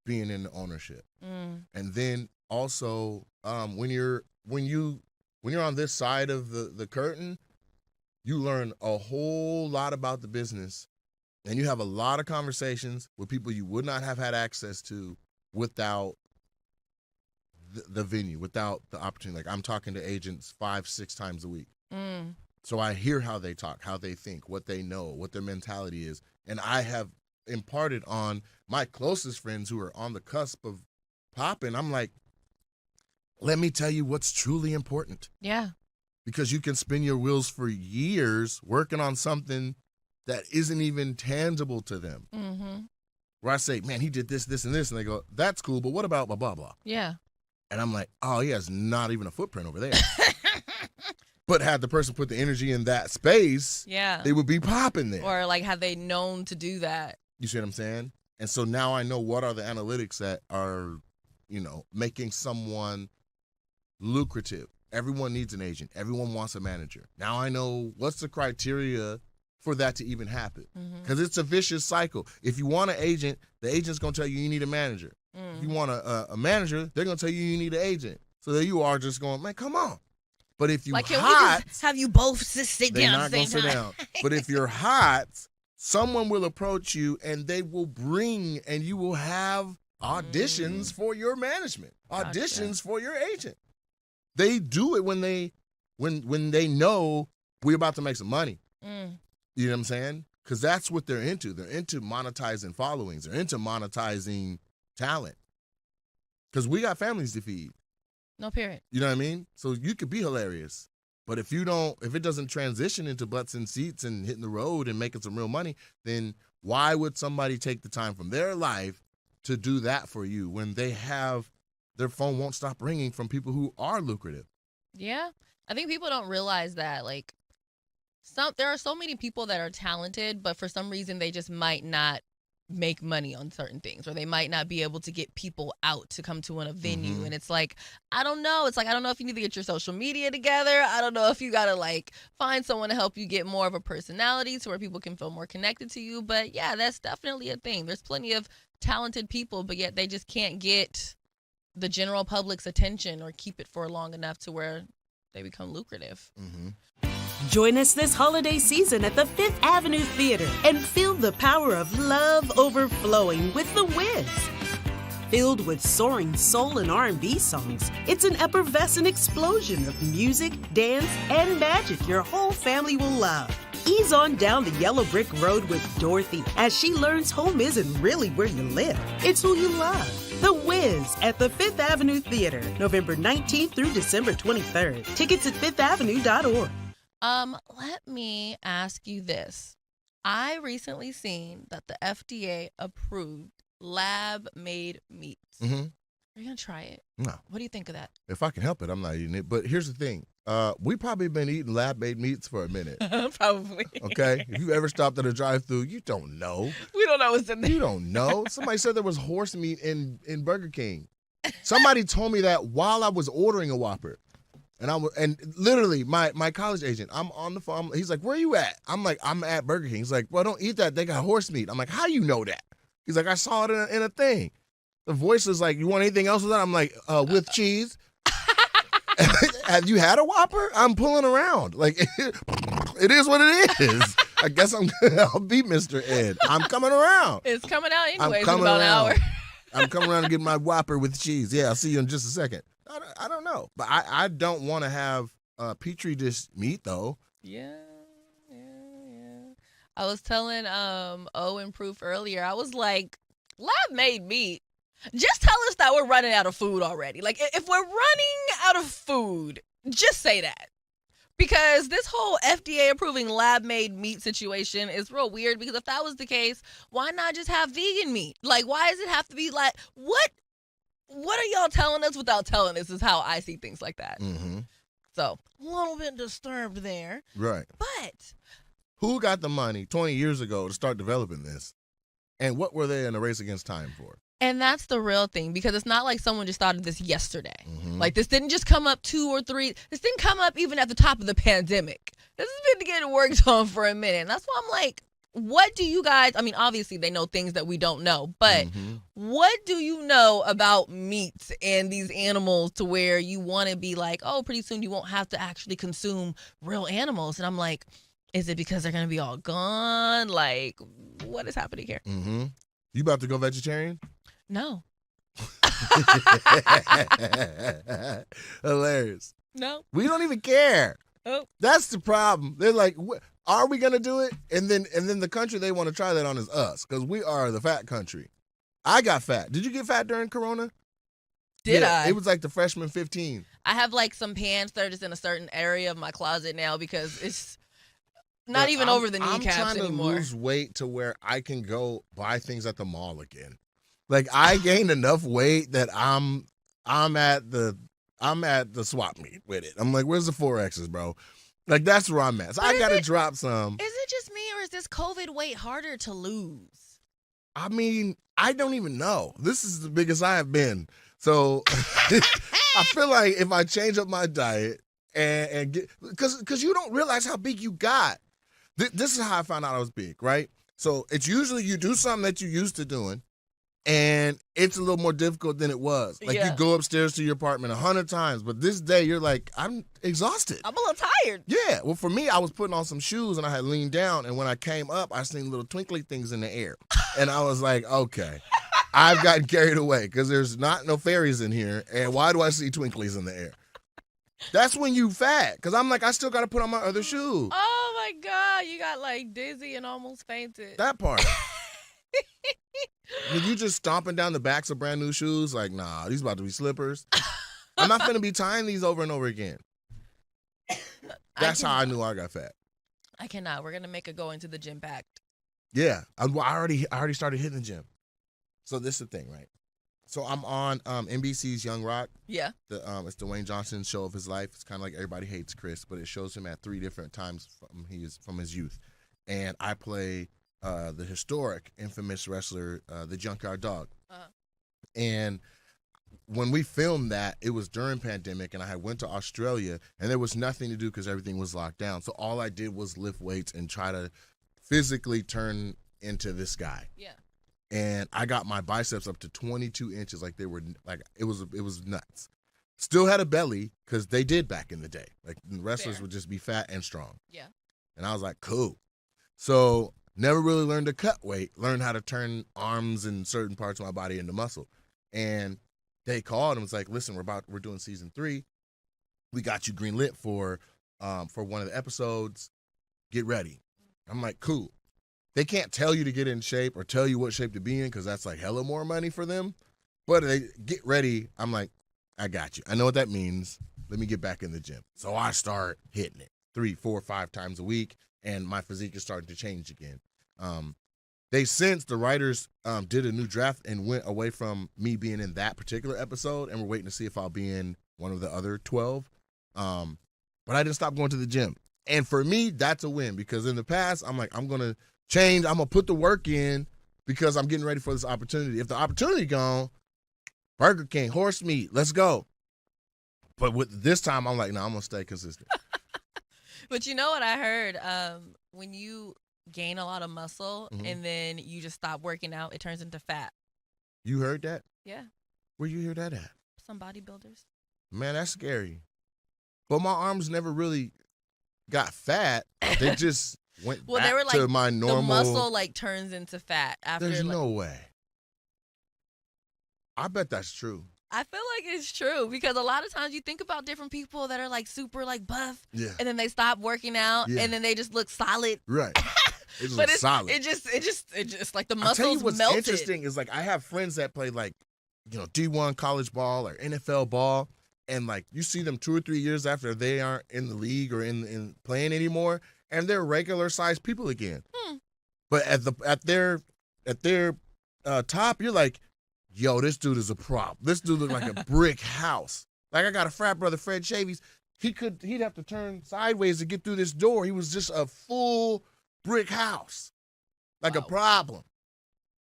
being in ownership. And then also when you're on this side of the curtain, you learn a whole lot about the business, and you have a lot of conversations with people you would not have had access to without the venue, without the opportunity. Like, I'm talking to agents 5-6 times a week. So I hear how they talk, how they think, what they know, what their mentality is. And I have imparted on my closest friends who are on the cusp of popping. I'm like, let me tell you what's truly important. Yeah. Because you can spin your wheels for years working on something that isn't even tangible to them. Where I say, man, he did this, this, and this. And they go, that's cool, but what about blah, blah, blah? Yeah. And I'm like, oh, he has not even a footprint over there. But had the person put the energy in that space, they would be popping there. Or like, had they known to do that? You see what I'm saying? And so now I know what are the analytics that are, making someone lucrative. Everyone needs an agent. Everyone wants a manager. Now I know what's the criteria for that to even happen. Because it's a vicious cycle. If you want an agent, the agent's going to tell you need a manager. If you want a manager, they're going to tell you need an agent. So there you are just going, man, come on. But if you like, can hot, we just have you both sit down at the same sit time? down. But if you're hot, someone will approach you and they will bring, and you will have auditions for your management, auditions for your agent. They do it when they know we're about to make some money. You know what I'm saying? Because that's what they're into. They're into monetizing followings. They're into monetizing talent. Because we got families to feed. No, period. You know what I mean? So you could be hilarious. But if it doesn't transition into butts and seats and hitting the road and making some real money, then why would somebody take the time from their life to do that for you when their phone won't stop ringing from people who are lucrative? Yeah. I think people don't realize that, like, there are so many people that are talented, but for some reason they just might not make money on certain things, or they might not be able to get people out to come to a venue. And it's like, I don't know. It's like, I don't know if you need to get your social media together. I don't know if you got to like find someone to help you get more of a personality to where people can feel more connected to you. But yeah, that's definitely a thing. There's plenty of talented people, but yet they just can't get the general public's attention or keep it for long enough to where they become lucrative. Join us this holiday season at the Fifth Avenue Theater and feel the power of love overflowing with The Wiz. Filled with soaring soul and R&B songs, it's an effervescent explosion of music, dance, and magic your whole family will love. Ease on down the yellow brick road with Dorothy as she learns home isn't really where you live, it's who you love. The Wiz at the Fifth Avenue Theater, November 19th through December 23rd. Tickets at fifthavenue.org. Let me ask you this. I recently seen that the FDA approved lab-made meats. Are you going to try it? No. What do you think of that? If I can help it, I'm not eating it. But here's the thing. We probably been eating lab-made meats for a minute. Probably. Okay? If you ever stopped at a drive-thru, you don't know. We don't know what's in there. You don't know. Somebody said there was horse meat in Burger King. Somebody told me that while I was ordering a Whopper. And literally, my college agent, I'm on the phone. He's like, where are you at? I'm like, I'm at Burger King. He's like, well, don't eat that. They got horse meat. I'm like, how you know that? He's like, I saw it in a thing. The voice is like, you want anything else with that? I'm like, with cheese. Have you had a Whopper? I'm pulling around. Like, it is what it is. I guess I'll be Mr. Ed. I'm coming around. It's coming out anyways in about an hour. I'm coming around to get my Whopper with cheese. Yeah, I'll see you in just a second. I don't know. But I don't want to have Petri dish meat, though. Yeah. I was telling O and Proof earlier, I was like, lab-made meat. Just tell us that we're running out of food already. Like, if we're running out of food, just say that. Because this whole FDA approving lab-made meat situation is real weird, because if that was the case, why not just have vegan meat? Like, why does it have to be like, what are y'all telling us without telling us is how I see things like that. So, a little bit disturbed there. Right. But who got the money 20 years ago to start developing this? And what were they in a race against time for? And that's the real thing, because it's not like someone just started this yesterday. Like, this didn't just come up 2 or 3. This didn't come up even at the top of the pandemic. This has been getting worked on for a minute. And that's why I'm like, what do you guys, I mean, obviously they know things that we don't know, but what do you know about meats and these animals to where you want to be like, oh, pretty soon you won't have to actually consume real animals? And I'm like, is it because they're going to be all gone? Like, what is happening here? You about to go vegetarian? No. Hilarious. No. We don't even care. Oh. That's the problem. They're like, are we gonna do it? And then the country they want to try that on is us, because we are the fat country. I got fat. Did you get fat during Corona? Did I? It was like the freshman 15. I have like some pants that are just in a certain area of my closet now, because it's not even over the kneecaps anymore. I'm trying to lose weight to where I can go buy things at the mall again. Like, I gained enough weight that I'm at the swap meet with it. I'm like, where's the 4Xs, bro? Like, that's where I'm at. So I gotta drop some. Is it just me, or is this COVID weight harder to lose? I mean, I don't even know. This is the biggest I have been. So I feel like if I change up my diet and get, because you don't realize how big you got. This is how I found out I was big, right? So it's usually you do something that you're used to doing, and it's a little more difficult than it was. Like, you go upstairs to your apartment 100 times, but this day you're like, I'm exhausted. I'm a little tired. Yeah. Well, for me, I was putting on some shoes, and I had leaned down, and when I came up, I seen little twinkly things in the air. And I was like, okay, I've gotten carried away, because there's no fairies in here, and why do I see twinklies in the air? That's when you fat, because I'm like, I still got to put on my other shoe. Oh, my God. You got, like, dizzy and almost fainted. That part. When you just stomping down the backs of brand new shoes, like, nah, these about to be slippers. I'm not going to be tying these over and over again. That's how I knew I got fat. I cannot. We're going to make a going to the gym pact. Yeah. I already started hitting the gym. So this is the thing, right? So I'm on NBC's Young Rock. Yeah. It's Dwayne Johnson's show of his life. It's kind of like Everybody Hates Chris, but it shows him at 3 different times from his youth. And I play the historic, infamous wrestler, the Junkyard Dog. Uh-huh. And when we filmed that, it was during pandemic, and I had went to Australia, and there was nothing to do because everything was locked down. So all I did was lift weights and try to physically turn into this guy. Yeah. And I got my biceps up to 22 inches, like they were like it was nuts. Still had a belly because they did back in the day. Like wrestlers Fair. would just be fat and strong. Yeah. And I was like, cool. So never really learned to cut weight, learned how to turn arms and certain parts of my body into muscle. And they called and was like, listen, we're doing season 3. We got you green lit for one of the episodes. Get ready. I'm like, cool. They can't tell you to get in shape or tell you what shape to be in because that's like hella more money for them. But they get ready. I'm like, I got you. I know what that means. Let me get back in the gym. So I start hitting it 3, 4, 5 times a week, and my physique is starting to change again. The writers did a new draft and went away from me being in that particular episode, and we're waiting to see if I'll be in one of the other 12. But I didn't stop going to the gym. And for me, that's a win because in the past, I'm like, I'm going to change. I'm going to put the work in because I'm getting ready for this opportunity. If the opportunity gone, Burger King, horse meat, let's go. But with this time, I'm like, no, I'm going to stay consistent. But you know what I heard? When you gain a lot of muscle and then you just stop working out, it turns into fat. You heard that? Yeah. Where you hear that at? Some bodybuilders. Man, that's scary. But my arms never really got fat. They just went back they were like, to my normal. The muscle like turns into fat after. There's no way. I bet that's true. I feel like it's true because a lot of times you think about different people that are like super like buff, Yeah. and then they stop working out, Yeah. and then they just look solid. Right. It But looks solid. it just like the I'll tell you muscles what's melted. interesting is like I have friends that play like, D1 college ball or NFL ball, and like you see them 2 or 3 years after they aren't in the league or in playing anymore, and they're regular sized people again. But at their top, you're like, yo, this dude is a prop. This dude look like a brick house. Like I got a frat brother, Fred Chavies. He'd have to turn sideways to get through this door. He was just a full brick house, like a problem.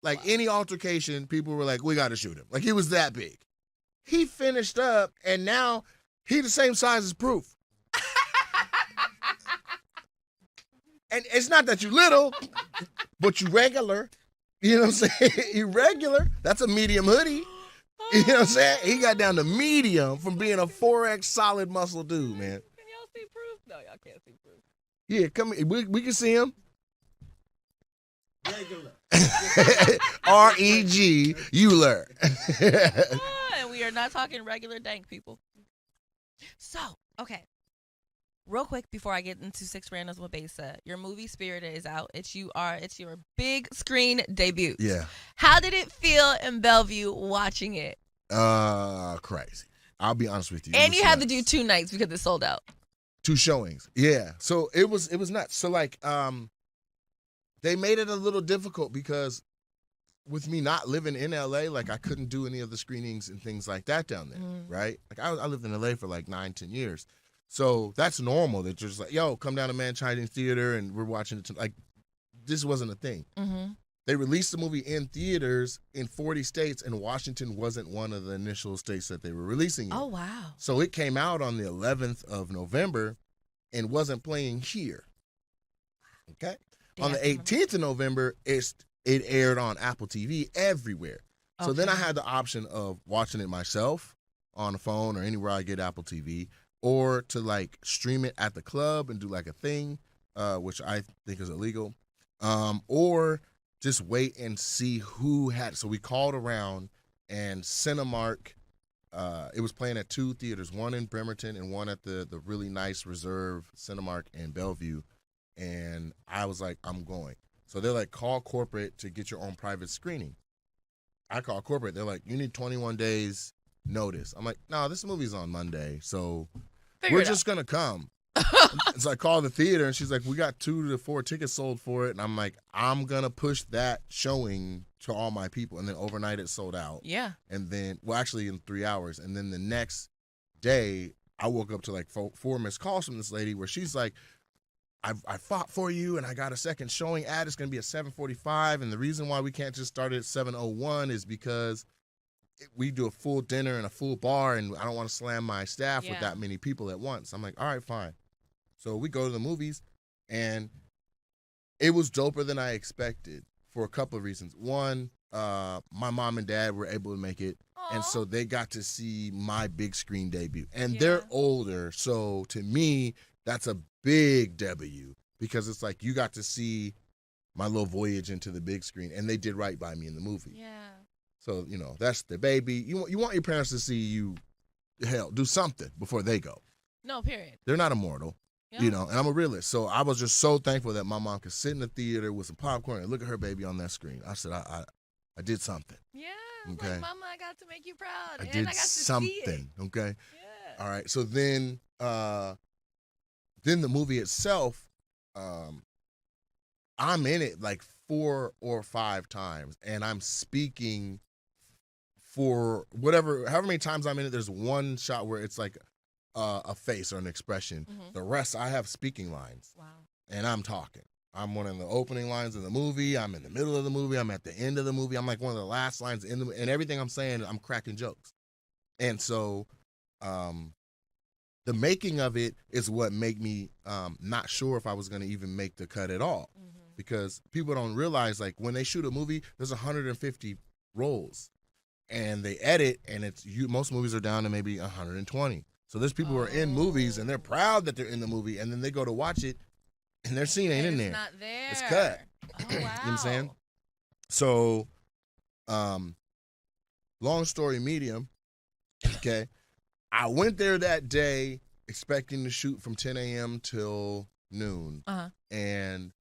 Like any altercation, people were like, we got to shoot him. Like he was that big. He finished up, and now he the same size as Proof. And it's not that you little, but you regular. You know what I'm saying? You regular. That's a medium hoodie. You know what I'm saying? He got down to medium from being a 4X solid muscle dude, man. Can y'all see Proof? No, y'all can't see Proof. Yeah, come here. We can see him. Regular. R-E-G, Euler. And we are not talking regular dank people. So, okay. Real quick before I get into 6 Randoms with Besa, your movie Spirited is out. It's your big screen debut. Yeah. How did it feel in Bellevue watching it? Crazy. I'll be honest with you. And you had to nuts. do 2 nights because it sold out. 2 showings. Yeah. So it was nuts. So like they made it a little difficult because with me not living in LA, like I couldn't do any of the screenings and things like that down there, right? Like I lived in LA for like 9-10 years. So that's normal that you're just like, yo, come down to Man Chinese Theater and we're watching it. Like this wasn't a thing. They released the movie in theaters in 40 states, and Washington wasn't one of the initial states that they were releasing in. Oh, wow. So it came out on the 11th of November and wasn't playing here. Okay? On the 18th of November, it aired on Apple TV everywhere. So then I had the option of watching it myself on the phone or anywhere I get Apple TV, or to like stream it at the club and do like a thing, which I think is illegal, or just wait and see who had. So we called around, and Cinemark, it was playing at 2 theaters, one in Bremerton and one at the really nice Reserve Cinemark in Bellevue. And I was like, I'm going. So they're like, call corporate to get your own private screening. I call corporate. They're like, you need 21 days notice. I'm like, no, this movie's on Monday, so we're just going to come. So I called the theater, and she's like, we got 2 to 4 tickets sold for it. And I'm like, I'm going to push that showing to all my people. And then overnight it sold out. Yeah. And then, well, actually in 3 hours. And then the next day, I woke up to like 4 missed calls from this lady where she's like, I fought for you, and I got a second showing ad. It's going to be at 7:45, and the reason why we can't just start at 7:01 is because we do a full dinner and a full bar, and I don't want to slam my staff with that many people at once. I'm like, all right, fine. So we go to the movies, and it was doper than I expected for a couple of reasons. One, my mom and dad were able to make it, and so they got to see my big screen debut. And they're older, so to me, that's a big W because it's like you got to see my little voyage into the big screen, and they did right by me in the movie. Yeah. So, that's the baby. You want your parents to see you, do something before they go. No, period. They're not immortal, and I'm a realist. So I was just so thankful that my mom could sit in the theater with some popcorn and look at her baby on that screen. I said, I did something. Yeah. Okay. Like, Mama, I got to make you proud. I and did I got to something. See it. Okay. Yeah. All right. So then the movie itself, I'm in it like 4 or 5 times, and I'm speaking for however many times I'm in it. There's one shot where it's like a face or an expression. Mm-hmm. The rest, I have speaking lines. Wow. And I'm talking. I'm one of the opening lines of the movie. I'm in the middle of the movie. I'm at the end of the movie. I'm like one of the last lines and everything I'm saying, I'm cracking jokes. And so, the making of it is what made me not sure if I was going to even make the cut at all. Mm-hmm. Because people don't realize, like, when they shoot a movie, there's 150 rolls. And they edit, and most movies are down to maybe 120. So there's people who are in movies, and they're proud that they're in the movie, and then they go to watch it, and their scene ain't in there. It's not there. It's cut. Oh, wow. You know what I'm saying? So, long story medium, okay, I went there that day expecting to shoot from 10 a.m. till noon. Uh-huh. And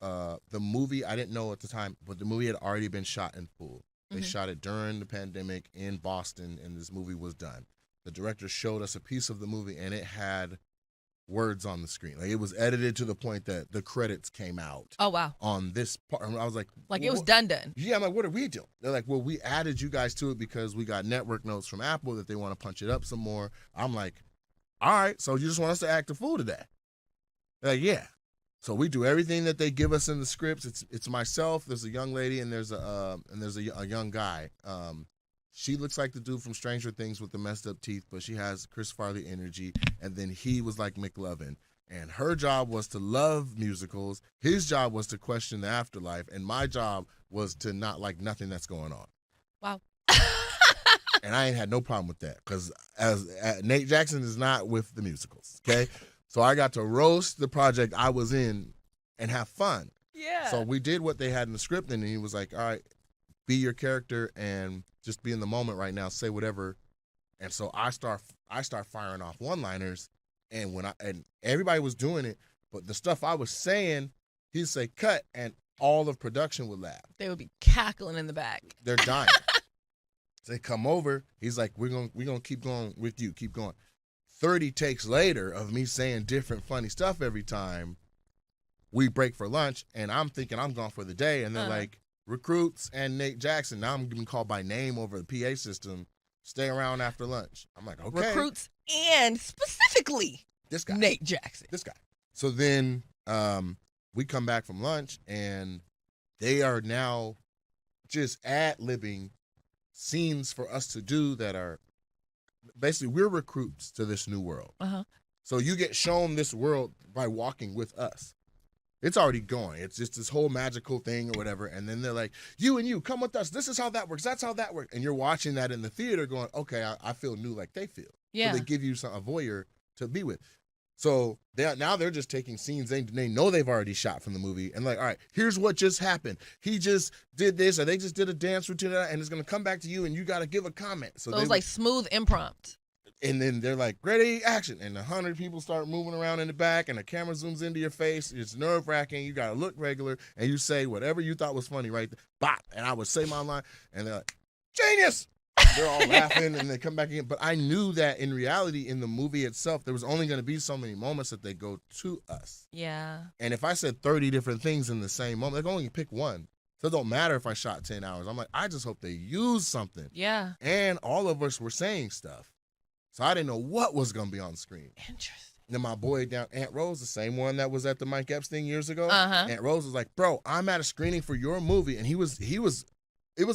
the movie, I didn't know at the time, but the movie had already been shot in full. They shot it during the pandemic in Boston, and this movie was done. The director showed us a piece of the movie, and it had words on the screen. Like, it was edited to the point that the credits came out. Oh, wow. On this part. And I was like, it was done. Yeah, I'm like, what are we doing? They're like, well, we added you guys to it because we got network notes from Apple that they want to punch it up some more. I'm like, all right, so you just want us to act a fool today? They're like, yeah. So we do everything that they give us in the scripts. It's myself. There's a young lady, and there's a young guy. She looks like the dude from Stranger Things with the messed up teeth, but she has Chris Farley energy. And then he was like McLovin, and her job was to love musicals. His job was to question the afterlife, and my job was to not like nothing that's going on. Wow. And I ain't had no problem with that because Nate Jackson is not with the musicals. Okay. So I got to roast the project I was in and have fun. Yeah. So we did what they had in the script, and he was like, all right, be your character and just be in the moment right now, say whatever. And so I start firing off one-liners, and and everybody was doing it, but the stuff I was saying, he'd say cut, and all of production would laugh. They would be cackling in the back. They're dying. They come over, he's like, we're gonna keep going with you, keep going. 30 takes later of me saying different funny stuff every time, we break for lunch, and I'm thinking I'm gone for the day, and they're like, recruits and Nate Jackson, now I'm getting called by name over the PA system, stay around after lunch. I'm like, okay. Recruits and specifically this guy. Nate Jackson. This guy. So then we come back from lunch, and they are now just ad-libbing scenes for us to do that are basically, we're recruits to this new world. Uh-huh. So you get shown this world by walking with us. It's already going. It's just this whole magical thing or whatever. And then they're like, you, come with us. This is how that works. That's how that works. And you're watching that in the theater going, okay, I feel new like they feel. Yeah. So they give you a voyeur to be with. So now they're just taking scenes they know they've already shot from the movie and like, all right, here's what just happened. He just did this, or they just did a dance routine, and it's going to come back to you, and you got to give a comment. So it was like smooth impromptu. And then they're like, ready, action. And 100 people start moving around in the back, and the camera zooms into your face. It's nerve-wracking. You got to look regular, and you say whatever you thought was funny right there. Bop. And I would say my line, and they're like, genius. They're all laughing, and they come back again. But I knew that in reality, in the movie itself, there was only going to be so many moments that they go to us. Yeah. And if I said 30 different things in the same moment, they can only pick one. So it don't matter if I shot 10 hours. I'm like, I just hope they use something. Yeah. And all of us were saying stuff. So I didn't know what was going to be on screen. Interesting. then my boy down, Aunt Rose, the same one that was at the Mike Epps thing years ago. Uh-huh. Aunt Rose was like, bro, I'm at a screening for your movie. And it was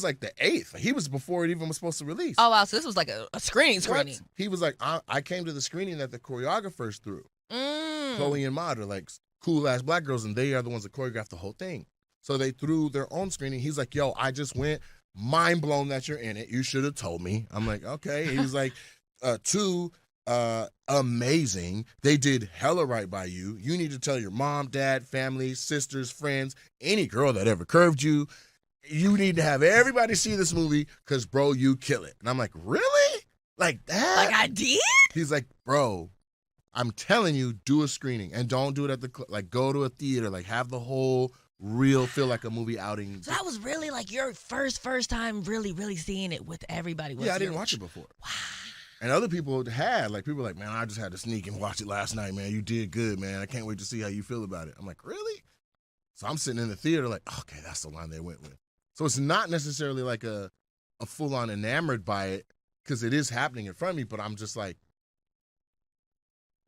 like the 8th. He was before it even was supposed to release. Oh, wow. So this was like a screening. What? He was like, I came to the screening that the choreographers threw. Chloe and Maud are like cool-ass black girls, and they are the ones that choreographed the whole thing. So they threw their own screening. He's like, yo, I just went. Mind blown that you're in it. You should have told me. I'm like, okay. He was like, 2, amazing. They did hella right by you. You need to tell your mom, dad, family, sisters, friends, any girl that ever curved you. You need to have everybody see this movie because, bro, you kill it. And I'm like, really? Like that? Like I did? He's like, bro, I'm telling you, do a screening. And don't do it at like, go to a theater. Like, have the whole real feel like a movie outing. So that was really like your first time really, really seeing it with everybody. Yeah, I didn't watch it before. Wow. And other people had, like, people were like, man, I just had to sneak and watch it last night, man. You did good, man. I can't wait to see how you feel about it. I'm like, really? So I'm sitting in the theater like, okay, that's the line they went with. So it's not necessarily like a full-on enamored by it because it is happening in front of me, but I'm just like,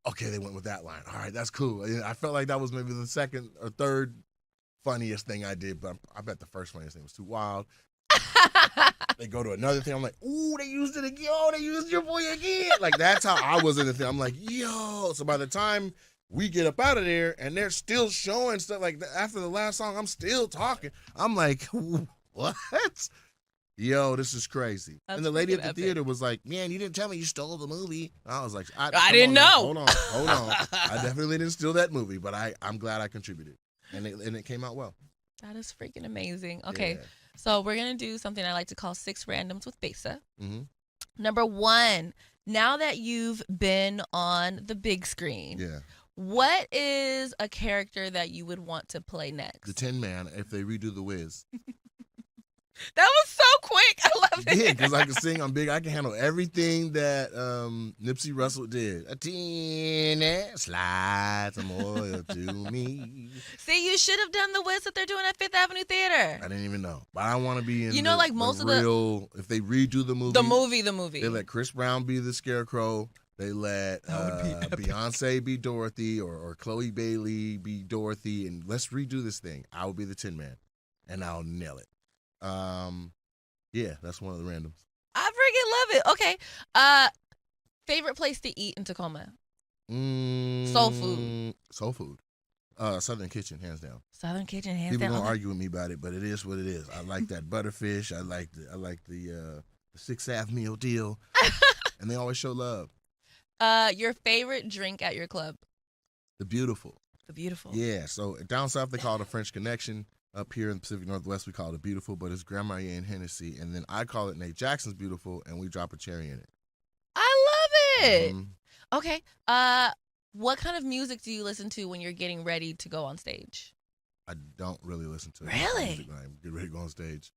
okay, they went with that line. All right, that's cool. I felt like that was maybe the second or third funniest thing I did, but I bet the first funniest thing was too wild. They go to another thing. I'm like, ooh, they used it again. Oh, they used your boy again. Like, that's how I was in the thing. I'm like, yo. So by the time we get up out of there and they're still showing stuff like that, after the last song, I'm still talking. I'm like, what? Yo, this is crazy. That's and the lady at the epic. theater was like, man, you didn't tell me you stole the movie. I was like, I didn't know. Hold on. I definitely didn't steal that movie, but I'm glad I contributed. And it came out well. That is freaking amazing. Okay, Yeah. so we're going to do something I like to call 6 randoms with Besa. Mm-hmm. Number 1, now that you've been on the big screen, Yeah. what is a character that you would want to play next? The Tin Man, if they redo The Wiz. That was so quick. I love it. Yeah, because I can sing. I'm big. I can handle everything that Nipsey Russell did. A tin slide some oil to me. See, you should have done the Wiz that they're doing at Fifth Avenue Theater. I didn't even know. But I want to be in You know, like most of the real, if they redo the movie. The movie. They let Chris Brown be the Scarecrow. They let Beyonce be Dorothy or Chloe Bailey be Dorothy. And let's redo this thing. I will be the Tin Man. And I'll nail it. Yeah, that's one of the randoms. I freaking love it. Okay. Favorite place to eat in Tacoma? Soul food. Soul food. Southern Kitchen, hands down. Southern Kitchen, hands People down. gonna argue with me about it, but it is what it is. I like that butterfish. I like the 6th Ave meal deal, and they always show love. Your favorite drink at your club? The Beautiful. The Beautiful. Yeah. So down south they call it a French Connection. Up here in the Pacific Northwest we call it a Beautiful, but it's Grand Marnier and Hennessy, and then I call it Nate Jackson's Beautiful, and we drop a cherry in it. I love it. Mhm. Okay. What kind of music do you listen to when you're getting ready to go on stage? I don't really listen to Really? music when I get ready to go on stage.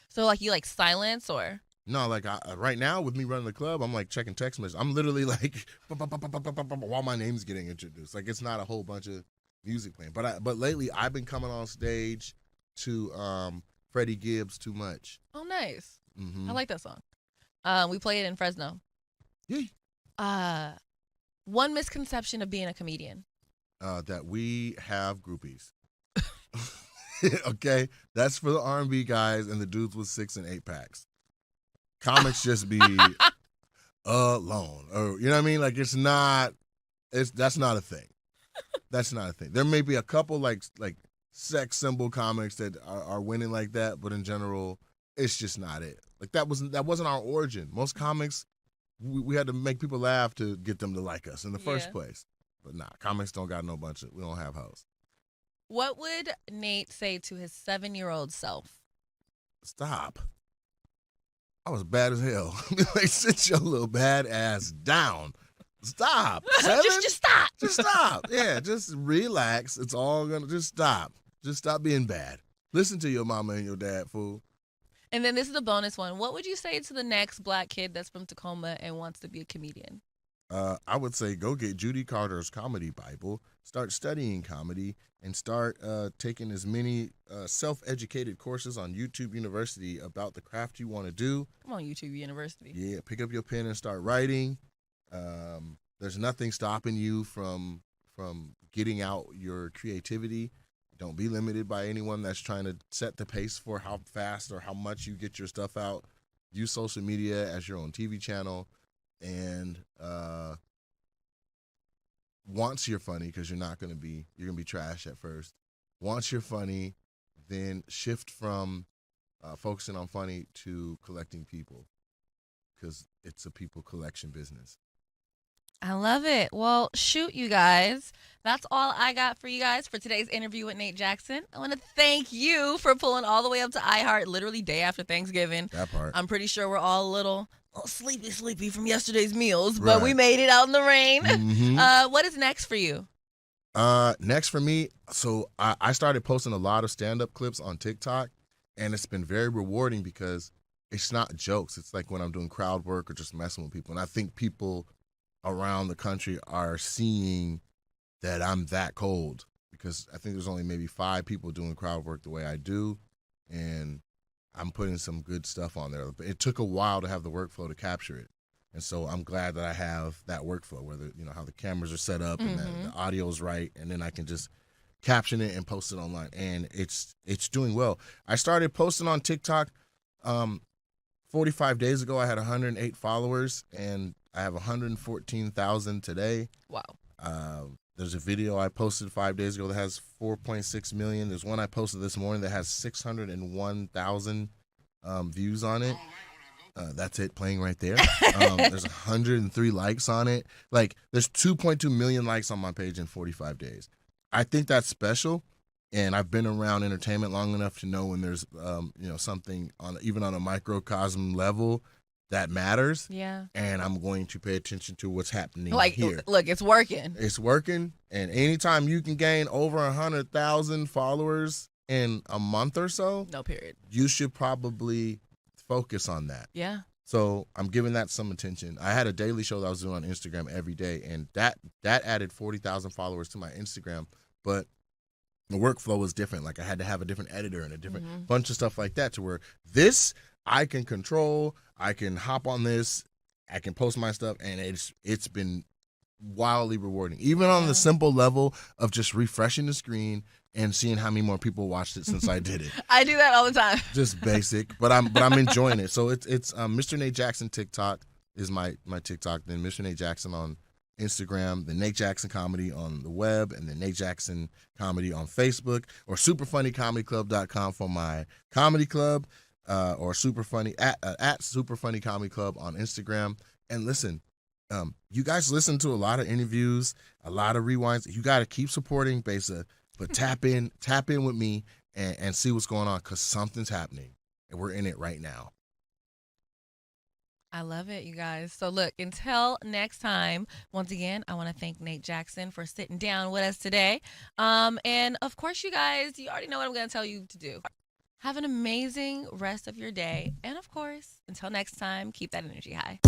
So like you like silence or? No, like right now with me running the club, I'm like checking text messages. I'm literally like while my name's getting introduced. Like it's not a whole bunch of music playing. But lately I've been coming on stage to Freddie Gibbs Too Much. Oh, nice. Mm-hmm. I like that song. We play it in Fresno. Yeah. One misconception of being a comedian. That we have groupies. Okay, that's for the R&B guys and the dudes with 6 and 8 packs. Comics just be alone, or you know what I mean? Like that's not a thing. That's not a thing. There may be a couple like sex symbol comics that are winning like that, but in general, it's just not it. Like that wasn't our origin. Most comics, we had to make people laugh to get them to like us in the first place. But nah, comics don't got no bunch of. We don't have hoes. What would Nate say to his 7-year-old self? Stop. I was bad as hell. Like, sit your little bad ass down. Stop. 7? just stop. Just stop. Yeah, just relax. It's all gonna just stop. Just stop being bad. Listen to your mama and your dad, fool. And then this is a bonus one. What would you say to the next black kid that's from Tacoma and wants to be a comedian? I would say go get Judy Carter's Comedy Bible, start studying comedy, and start taking as many self-educated courses on YouTube University about the craft you want to do. Come on, YouTube University. Yeah, pick up your pen and start writing. There's nothing stopping you from getting out your creativity. Don't be limited by anyone that's trying to set the pace for how fast or how much you get your stuff out. Use social media as your own TV channel, and once you're funny, because you're gonna be trash at first. Once you're funny, then shift from focusing on funny to collecting people, because it's a people collection business. I love it. Well, shoot, you guys. That's all I got for you guys for today's interview with Nate Jackson. I want to thank you for pulling all the way up to iHeart literally day after Thanksgiving. That part. I'm pretty sure we're all a little sleepy from yesterday's meals, Right. but we made it out in the rain. Mm-hmm. What is next for you? Next for me, so I started posting a lot of stand-up clips on TikTok, and it's been very rewarding because it's not jokes. It's like when I'm doing crowd work or just messing with people. And I think people around the country are seeing that I'm that cold, because I think there's only maybe 5 people doing crowd work the way I do, and I'm putting some good stuff on there. But it took a while to have the workflow to capture it. And so I'm glad that I have that workflow, where how the cameras are set up and the audio's right, and then I can just caption it and post it online. And it's doing well. I started posting on TikTok 45 days ago. I had 108 followers, and I have 114,000 today. Wow. There's a video I posted 5 days ago that has 4.6 million. There's one I posted this morning that has 601,000 views on it. That's it playing right there. There's 103 likes on it. Like, there's 2.2 million likes on my page in 45 days. I think that's special, and I've been around entertainment long enough to know when there's something even on a microcosm level that matters. Yeah. And I'm going to pay attention to what's happening here. Look, it's working. It's working, and anytime you can gain over 100,000 followers in a month or so, No period. you should probably focus on that. Yeah. So I'm giving that some attention. I had a daily show that I was doing on Instagram every day, and that added 40,000 followers to my Instagram. But the workflow was different. Like, I had to have a different editor and a different bunch of stuff like that, to where this I can control. I can hop on this. I can post my stuff, and it's been wildly rewarding. Even on the simple level of just refreshing the screen and seeing how many more people watched it since I did it. I do that all the time. Just basic, but I'm enjoying it. So it's Mr. Nate Jackson TikTok is my TikTok. Then Mr. Nate Jackson on Instagram, the Nate Jackson Comedy on the web, and the Nate Jackson Comedy on Facebook, or superfunnycomedyclub.com for my comedy club, or superfunny at Superfunny Comedy Club on Instagram. And listen, you guys listen to a lot of interviews, a lot of rewinds. You got to keep supporting Besa, but tap in with me and see what's going on, because something's happening, and we're in it right now. I love it, you guys. So look, until next time, once again, I want to thank Nate Jackson for sitting down with us today. And of course, you guys, you already know what I'm going to tell you to do. Have an amazing rest of your day. And of course, until next time, keep that energy high.